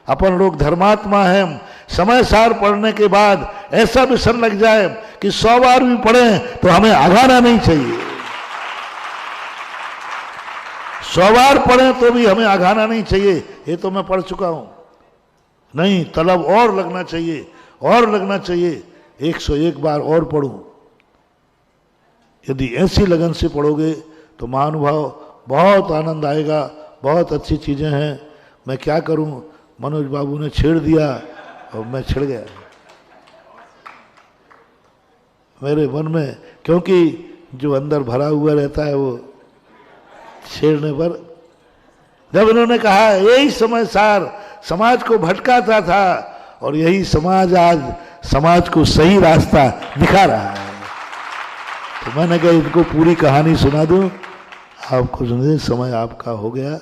अपन लोग धर्मात्मा हैं, समय सार पढ़ने के बाद ऐसा व्यसन लग जाए कि 100 बार भी पढ़ें तो हमें अगाना नहीं चाहिए। 100 बार पढ़ें तो भी हमें अघाना नहीं चाहिए, ये तो मैं पढ़ चुका हूं। नहीं, तलब और लगना चाहिए, और लगना चाहिए, 101 बार और पढ़ूं। यदि ऐसी लगन से पढ़ोगे तो महानुभाव बहुत आनंद आएगा, बहुत अच्छी चीजें हैं। मैं क्या करूं, मनोज बाबू ने छेड़ दिया और मैं छिड़ गया मेरे मन में, क्योंकि जो अंदर भरा हुआ रहता है वो छेड़ने पर। जब इन्होंने कहा यही समय सार समाज को भटकाता था और यही समाज आज समाज को सही रास्ता दिखा रहा है, तो मैंने कहा इनको पूरी कहानी सुना दूं। आपको सुनिए, समय आपका हो गया।